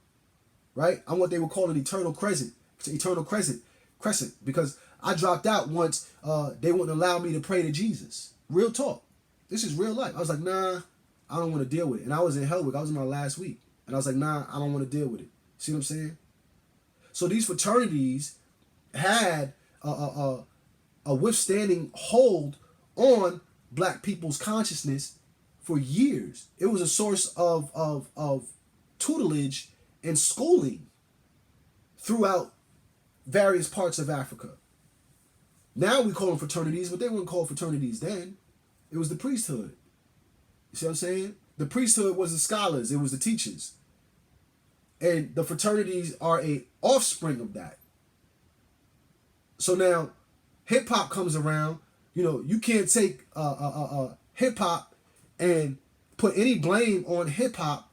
right? I'm what they were calling eternal crescent, because I dropped out once they wouldn't allow me to pray to Jesus. Real talk. This is real life. I was like, nah, I don't want to deal with it. And I was in Hellwick. I was in my last week. And I was like, nah, I don't want to deal with it. See what I'm saying? So these fraternities had a withstanding hold on black people's consciousness for years. It was a source of tutelage and schooling throughout various parts of Africa. Now we call them fraternities, but they weren't called fraternities then. It was the priesthood. You see what I'm saying? The priesthood was the scholars. It was the teachers. And the fraternities are a offspring of that. So now hip hop comes around. You know, you can't take hip hop and put any blame on hip hop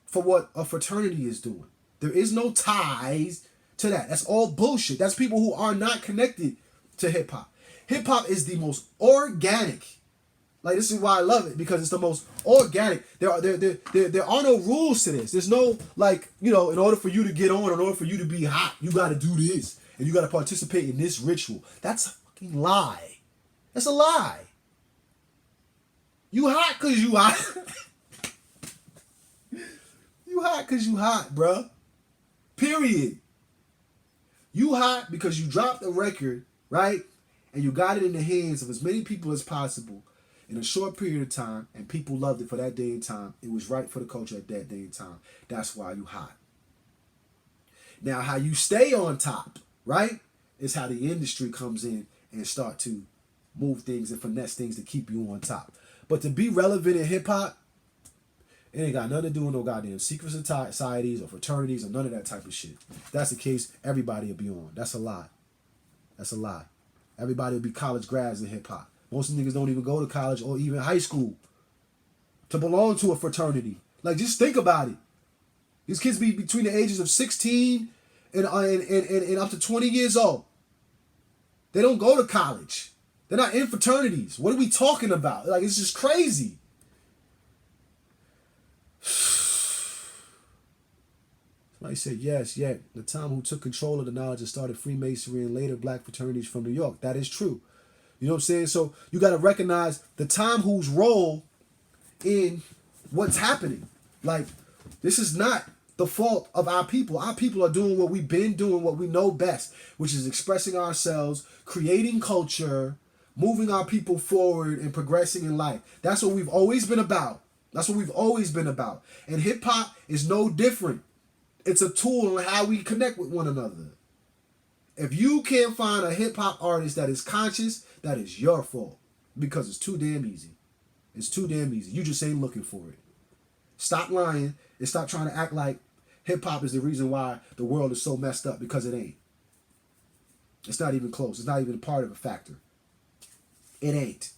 for what a fraternity is doing. There is no ties to that. That's all bullshit. That's people who are not connected to hip hop. Hip hop is the most organic. Like, this is why I love it, because it's the most organic. There are no rules to this. There's no, like, you know, in order for you to get on, in order for you to be hot, you got to do this. And you got to participate in this ritual. That's a fucking lie. That's a lie. You hot because you hot. You hot because you hot, bruh. Period. You hot because you dropped a record, right? And you got it in the hands of as many people as possible in a short period of time, and people loved it for that day and time. It was right for the culture at that day and time. That's why you hot. Now, how you stay on top, right, is how the industry comes in and start to move things and finesse things to keep you on top. But to be relevant in hip-hop, it ain't got nothing to do with no goddamn secret societies or fraternities or none of that type of shit. If that's the case, everybody will be on. That's a lie. That's a lie. Everybody will be college grads in hip-hop. Most of the niggas don't even go to college or even high school to belong to a fraternity. Like, just think about it. These kids be between the ages of 16 and up to 20 years old. They don't go to college. They're not in fraternities. What are we talking about? Like, it's just crazy. Somebody said, yes, yet the time who took control of the knowledge and started Freemasonry and later black fraternities from New York. That is true. You know what I'm saying? So you got to recognize the time whose role in what's happening. Like, this is not the fault of our people. Our people are doing what we've been doing, what we know best, which is expressing ourselves, creating culture, moving our people forward and progressing in life. That's what we've always been about. That's what we've always been about. And hip hop is no different. It's a tool on how we connect with one another. If you can't find a hip hop artist that is conscious, that is your fault. Because it's too damn easy. It's too damn easy. You just ain't looking for it. Stop lying and stop trying to act like hip hop is the reason why the world is so messed up, because it ain't. It's not even close. It's not even a part of a factor. It ain't.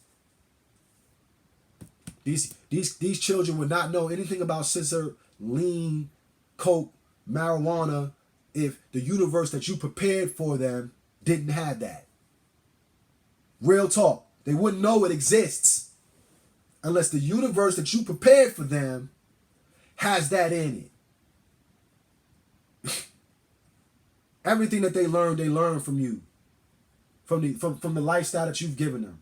These children would not know anything about scissor, lean, coke, marijuana if the universe that you prepared for them didn't have that. Real talk. They wouldn't know it exists unless the universe that you prepared for them has that in it. Everything that they learn from you. From the lifestyle that you've given them.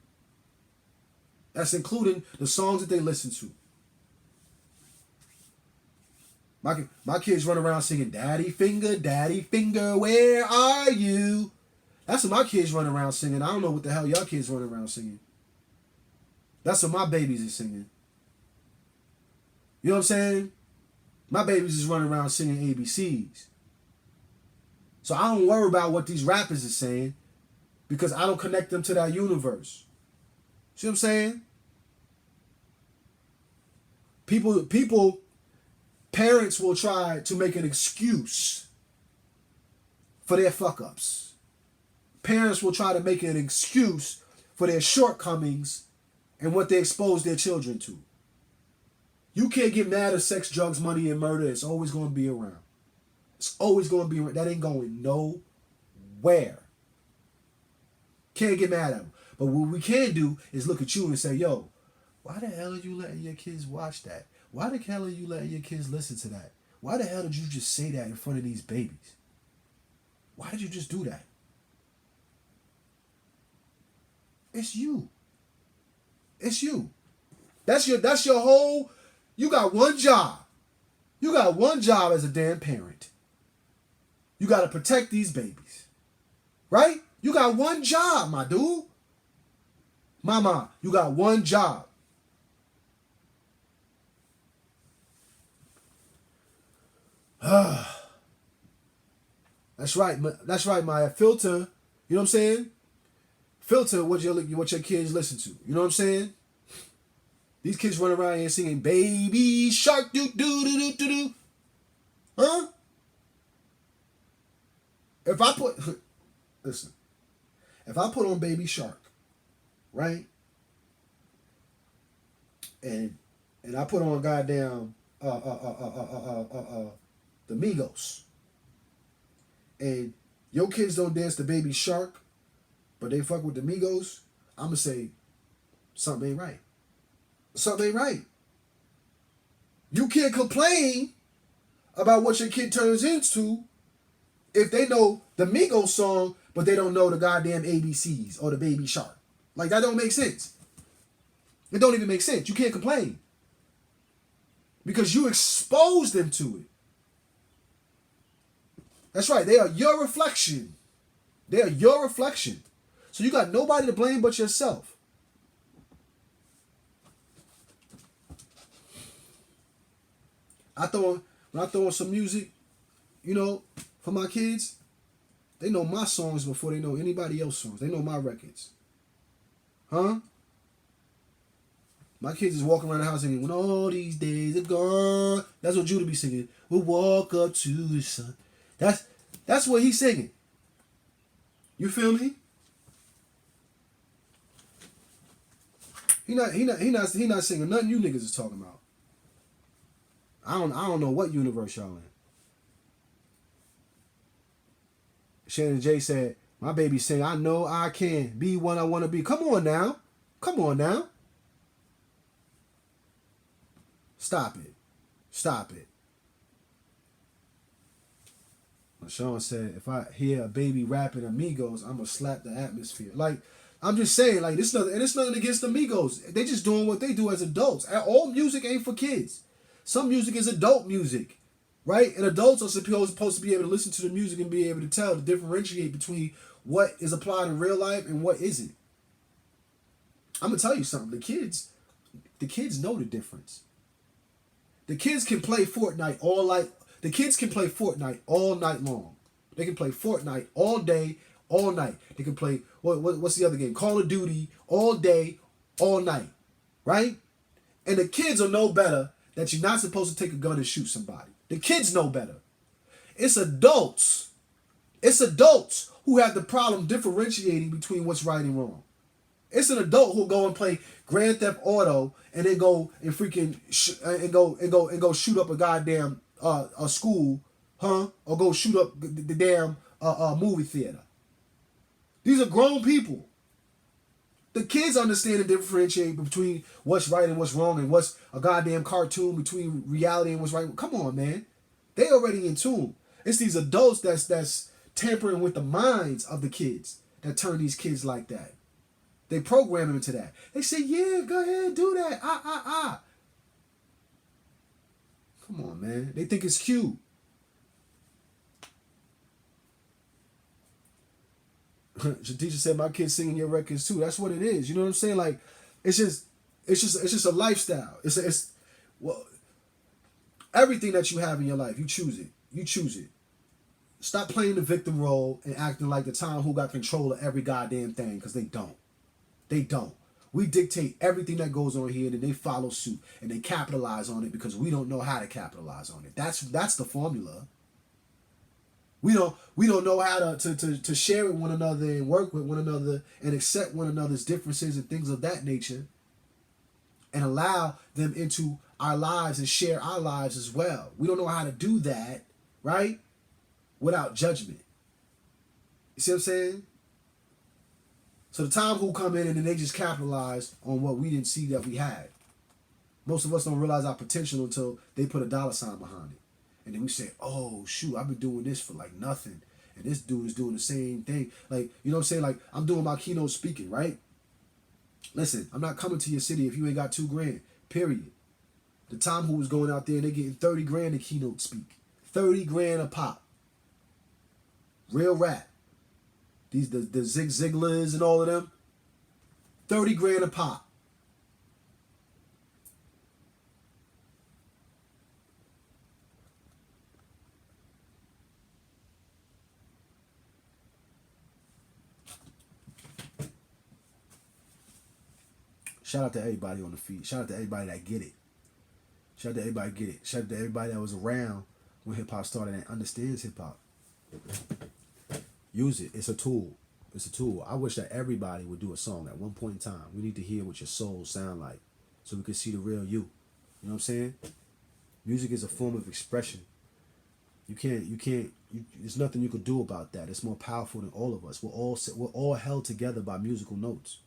That's including the songs that they listen to. My kids run around singing, Daddy Finger, where are you? That's what my kids run around singing. I don't know what the hell y'all kids run around singing. That's what my babies are singing. You know what I'm saying? My babies is running around singing ABCs. So I don't worry about what these rappers are saying because I don't connect them to that universe. See what I'm saying? Parents will try to make an excuse for their fuck-ups. Parents will try to make an excuse for their shortcomings and what they expose their children to. You can't get mad at sex, drugs, money, and murder. It's always going to be around. It's always going to be around. That ain't going nowhere. Can't get mad at them. But what we can do is look at you and say, yo, why the hell are you letting your kids watch that? Why the hell are you letting your kids listen to that? Why the hell did you just say that in front of these babies? Why did you just do that? It's you. It's you. That's your whole, you got one job. You got one job as a damn parent. You got to protect these babies. Right? You got one job, my dude. Mama, you got one job. That's right. That's right, Maya. Filter, you know what I'm saying? Filter what your kids listen to. You know what I'm saying? These kids run around here singing Baby Shark doo doo doo doo doo doo. Huh? If I put on Baby Shark, right? And I put on goddamn the Migos. And your kids don't dance to Baby Shark, but they fuck with the Migos, I'ma say something ain't right. Something ain't right. You can't complain about what your kid turns into if they know the Migos song, but they don't know the goddamn ABCs or the Baby Shark. Like, that don't make sense. It don't even make sense. You can't complain. Because you expose them to it. That's right. They are your reflection. They are your reflection. So you got nobody to blame but yourself. When I throw on some music, you know, for my kids, they know my songs before they know anybody else's songs. They know my records. Huh? My kids is walking around the house singing, when all these days are gone. That's what Judah be singing. We'll walk up to the sun. That's what he's singing. You feel me? He not singing nothing you niggas is talking about. I don't know what universe y'all in. Shannon J said, my baby sing, I know I can be what I want to be. Come on now. Come on now. Stop it. Stop it. Sean said, if I hear a baby rapping Amigos, I'm going to slap the atmosphere. Like, I'm just saying, like, it's nothing against Amigos. They just doing what they do as adults. All music ain't for kids. Some music is adult music, right? And adults are supposed to be able to listen to the music and be able to tell, to differentiate between what is applied in real life and what isn't. I'm going to tell you something. The kids know the difference. The kids can play Fortnite all night. The kids can play Fortnite all night long. They can play Fortnite all day, all night. They can play, what's the other game? Call of Duty all day, all night. Right? And the kids will know better that you're not supposed to take a gun and shoot somebody. The kids know better. It's adults. It's adults who have the problem differentiating between what's right and wrong. It's an adult who'll go and play Grand Theft Auto and then go and freaking go shoot up a goddamn a school, huh? Or go shoot up the damn movie theater. These are grown people. The kids understand and differentiate between what's right and what's wrong and what's a goddamn cartoon between reality and what's right. Come on, man. They already in tune. It's these adults that's tampering with the minds of the kids that turn these kids like that. They program them into that. They say, yeah, go ahead, do that. Come on, man. They think it's cute. Shatisha said, my kids singing your records too. That's what it is. You know what I'm saying? Like, it's just a lifestyle. Everything that you have in your life, you choose it. You choose it. Stop playing the victim role and acting like the Tom who got control of every goddamn thing, because they don't. They don't. We dictate everything that goes on here, and they follow suit and they capitalize on it because we don't know how to capitalize on it. That's the formula. We don't know how to share with one another and work with one another and accept one another's differences and things of that nature, and allow them into our lives and share our lives as well. We don't know how to do that, right? Without judgment. You see what I'm saying? So the Tom who come in and then they just capitalize on what we didn't see that we had. Most of us don't realize our potential until they put a dollar sign behind it. And then we say, oh, shoot, I've been doing this for like nothing. And this dude is doing the same thing. Like, you know what I'm saying? Like, I'm doing my keynote speaking, right? Listen, I'm not coming to your city if you ain't got $2,000, period. The Tom who was going out there and they getting 30 grand to keynote speak. 30 grand a pop. Real rap. These the Zig Ziglars and all of them. 30 grand a pop. Shout out to everybody on the feed. Shout out to everybody that get it. Shout out to everybody get it. Shout out to everybody that was around when hip hop started and understands hip hop. Use it. It's a tool. It's a tool. I wish that everybody would do a song at one point in time. We need to hear what your soul sound like so we can see the real you. You know what I'm saying? Music is a form of expression. There's nothing you can do about that. It's more powerful than all of us. We're all held together by musical notes.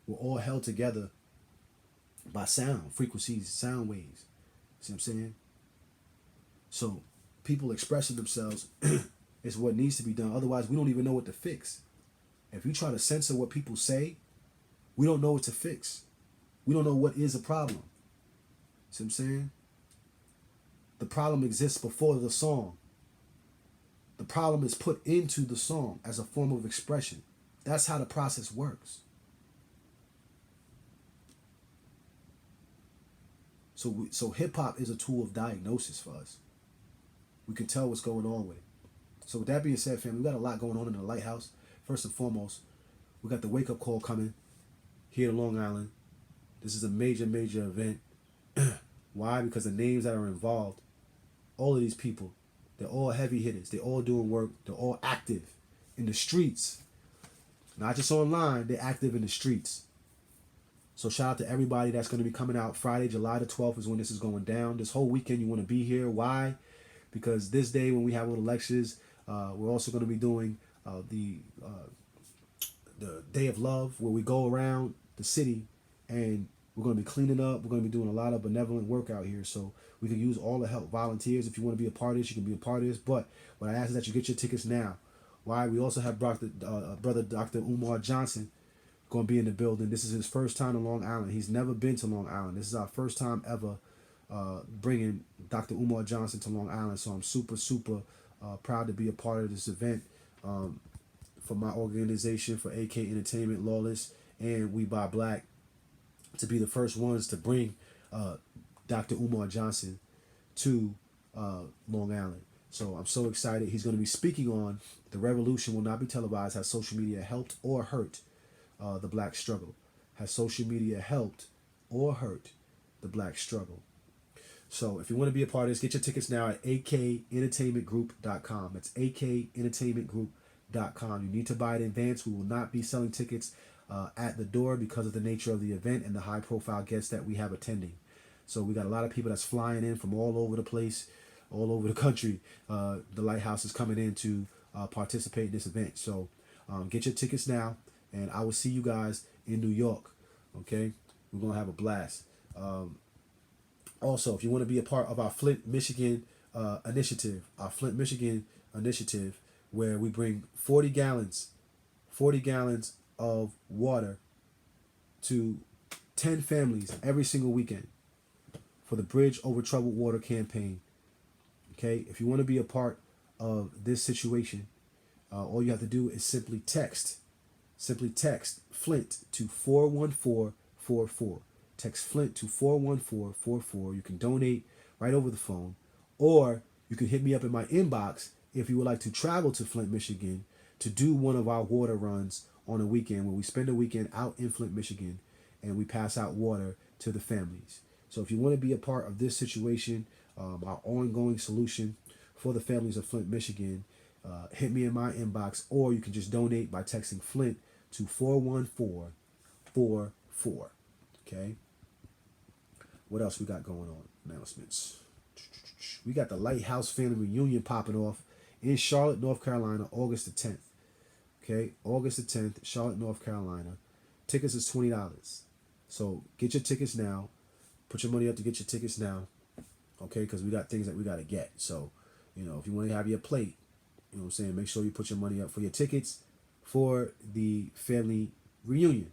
We're all held together by sound, frequencies, sound waves. See what I'm saying? So people expressing themselves is what needs to be done. Otherwise, we don't even know what to fix. If you try to censor what people say, we don't know what to fix. We don't know what is a problem. See what I'm saying? The problem exists before the song. The problem is put into the song as a form of expression. That's how the process works. So hip hop is a tool of diagnosis for us. We can tell what's going on with it. So with that being said, family, we got a lot going on in the Lighthouse. First and foremost, we got the wake up call coming here to Long Island. This is a major, major event. Why? Because the names that are involved, all of these people, they're all heavy hitters. They're all doing work. They're all active in the streets. Not just online, they're active in the streets. So shout out to everybody that's going to be coming out. Friday, July the 12th is when this is going down. This whole weekend you want to be here. Why? Because this day when we have all the lectures, we're also going to be doing the Day of Love, where we go around the city and we're going to be cleaning up. We're going to be doing a lot of benevolent work out here. So we can use all the help. Volunteers, if you want to be a part of this, you can be a part of this. But what I ask is that you get your tickets now. Why? We also have brother Dr. Umar Johnson going to be in the building. This is his first time to Long Island. He's never been to Long Island. This is our first time ever bringing Dr. Umar Johnson to Long Island. So I'm super, super proud to be a part of this event for my organization, for AK Entertainment, Lawless, and We Buy Black, to be the first ones to bring Dr. Umar Johnson to Long Island. So I'm so excited. He's going to be speaking on the revolution will not be televised. Has social media helped or hurt the black struggle? Has social media helped or hurt the black struggle? So if you want to be a part of this, get your tickets now at akentertainmentgroup.com. That's akentertainmentgroup.com. You need to buy it in advance. We will not be selling tickets at the door because of the nature of the event and the high profile guests that we have attending. So we got a lot of people that's flying in from all over the place, all over the country. The Lighthouse is coming in to participate in this event. So get your tickets now, and I will see you guys in New York. Okay? We're going to have a blast. Also, if you want to be a part of our Flint, Michigan initiative, where we bring 40 gallons of water to 10 families every single weekend for the Bridge Over Troubled Water campaign. Okay, if you want to be a part of this situation, all you have to do is simply text Flint to 41444. Text Flint to 41444. You can donate right over the phone. Or you can hit me up in my inbox if you would like to travel to Flint, Michigan to do one of our water runs on a weekend where we spend a weekend out in Flint, Michigan, and we pass out water to the families. So if you want to be a part of this situation, our ongoing solution for the families of Flint, Michigan, hit me in my inbox, or you can just donate by texting Flint to 41444. Okay? What else we got going on? Announcements. We got the Lighthouse Family Reunion popping off in Charlotte, North Carolina, August the 10th. Okay? August the 10th, Charlotte, North Carolina. Tickets is $20. So get your tickets now. Put your money up to get your tickets now. Okay? Because we got things that we got to get. So, you know, if you want to have your plate, you know what I'm saying, make sure you put your money up for your tickets for the family reunion.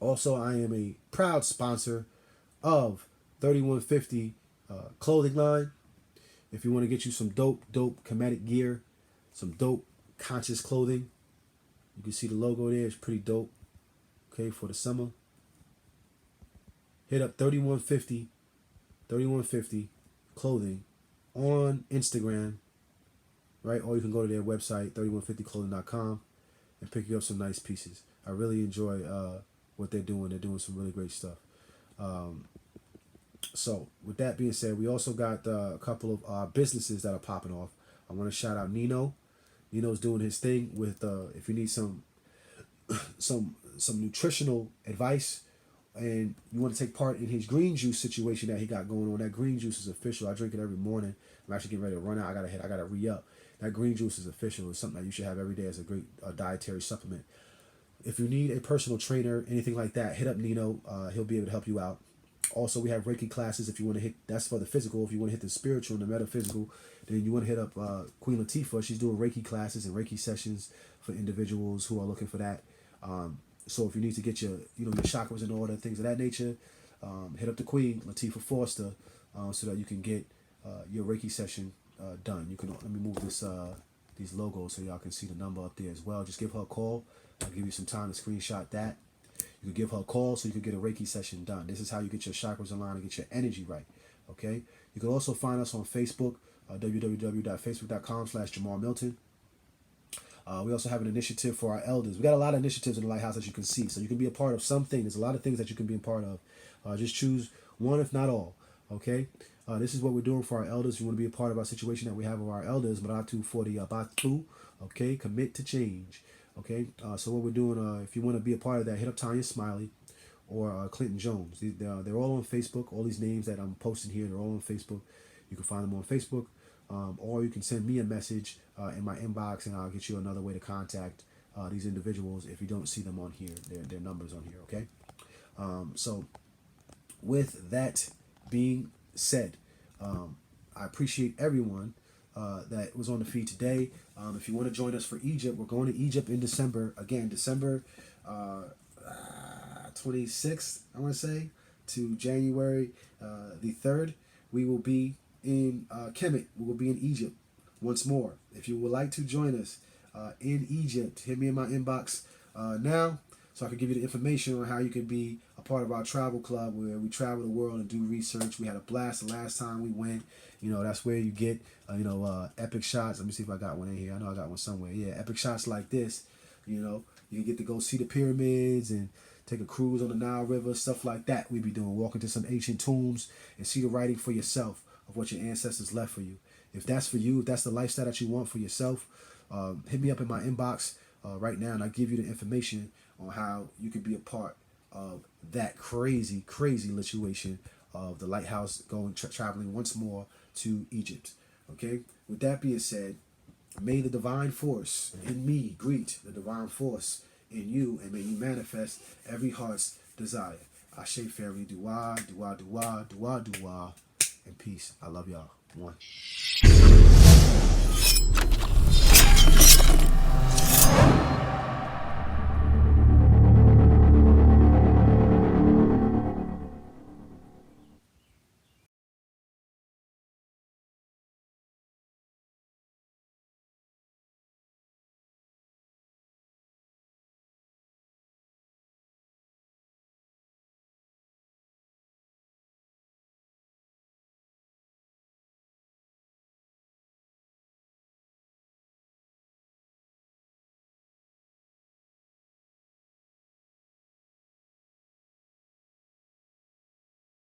Also, I am a proud sponsor of 3150 clothing line. If you want to get you some dope comedic gear, some dope conscious clothing, you can see the logo there. It's pretty dope. Okay, for the summer. Hit up 3150 clothing on Instagram, right? Or you can go to their website, 3150clothing.com, and pick you up some nice pieces. I really enjoy what they're doing. They're doing some really great stuff. So with that being said, we also got a couple of businesses that are popping off. I want to shout out Nino. Nino's doing his thing with if you need some nutritional advice and you want to take part in his green juice situation that he got going on. That green juice is official. I drink it every morning. I'm actually getting ready to run out. I gotta re-up. That green juice is official. It's something that you should have every day as a great dietary supplement. If you need a personal trainer, anything like that, hit up Nino. He'll be able to help you out. Also, we have Reiki classes if you want to hit, that's for the physical. If you want to hit the spiritual and the metaphysical, then you want to hit up Queen Latifah. She's doing Reiki classes and Reiki sessions for individuals who are looking for that. So if you need to get your chakras in order, things of that nature, hit up the Queen Latifah Foster so that you can get your Reiki session done. You can, let me move this these logos so y'all can see the number up there as well. Just give her a call. I'll give you some time to screenshot that. You can give her a call so you can get a Reiki session done. This is how you get your chakras in line and get your energy right. Okay. You can also find us on Facebook, www.facebook.com/Jamal Milton. We also have an initiative for our elders. We got a lot of initiatives in the Lighthouse as you can see. So you can be a part of something. There's a lot of things that you can be a part of. Just choose one, if not all. Okay. This is what we're doing for our elders. If you want to be a part of our situation that we have with our elders, Maratu for the Batu. Okay. Commit to change. Okay. So what we're doing, if you want to be a part of that, hit up Tanya Smiley or Clinton Jones. They're all on Facebook. All these names that I'm posting here, they're all on Facebook. You can find them on Facebook. Or you can send me a message in my inbox, and I'll get you another way to contact these individuals if you don't see them on here. Their numbers on here, okay? So with that being said, I appreciate everyone that was on the feed today. If you want to join us for Egypt, we're going to Egypt in December. Again, December 26th, I want to say, to January the 3rd. We will be in Kemet. We will be in Egypt once more. If you would like to join us in Egypt, hit me in my inbox now so I can give you the information on how you can be a part of our travel club where we travel the world and do research. We had a blast the last time we went. That's where you get epic shots. Let me see if I got one in here. I know I got one somewhere. Yeah, epic shots like this. You can get to go see the pyramids and take a cruise on the Nile River, stuff like that we be doing. Walk into some ancient tombs and see the writing for yourself of what your ancestors left for you. If that's for you, if that's the lifestyle that you want for yourself, hit me up in my inbox right now, and I'll give you the information on how you can be a part of that crazy situation of the Lighthouse going traveling once more to Egypt. Okay? With that being said, may the divine force in me greet the divine force in you, and may you manifest every heart's desire. Ashe family, dua, dua, dua, dua, dua, and peace. I love y'all. One.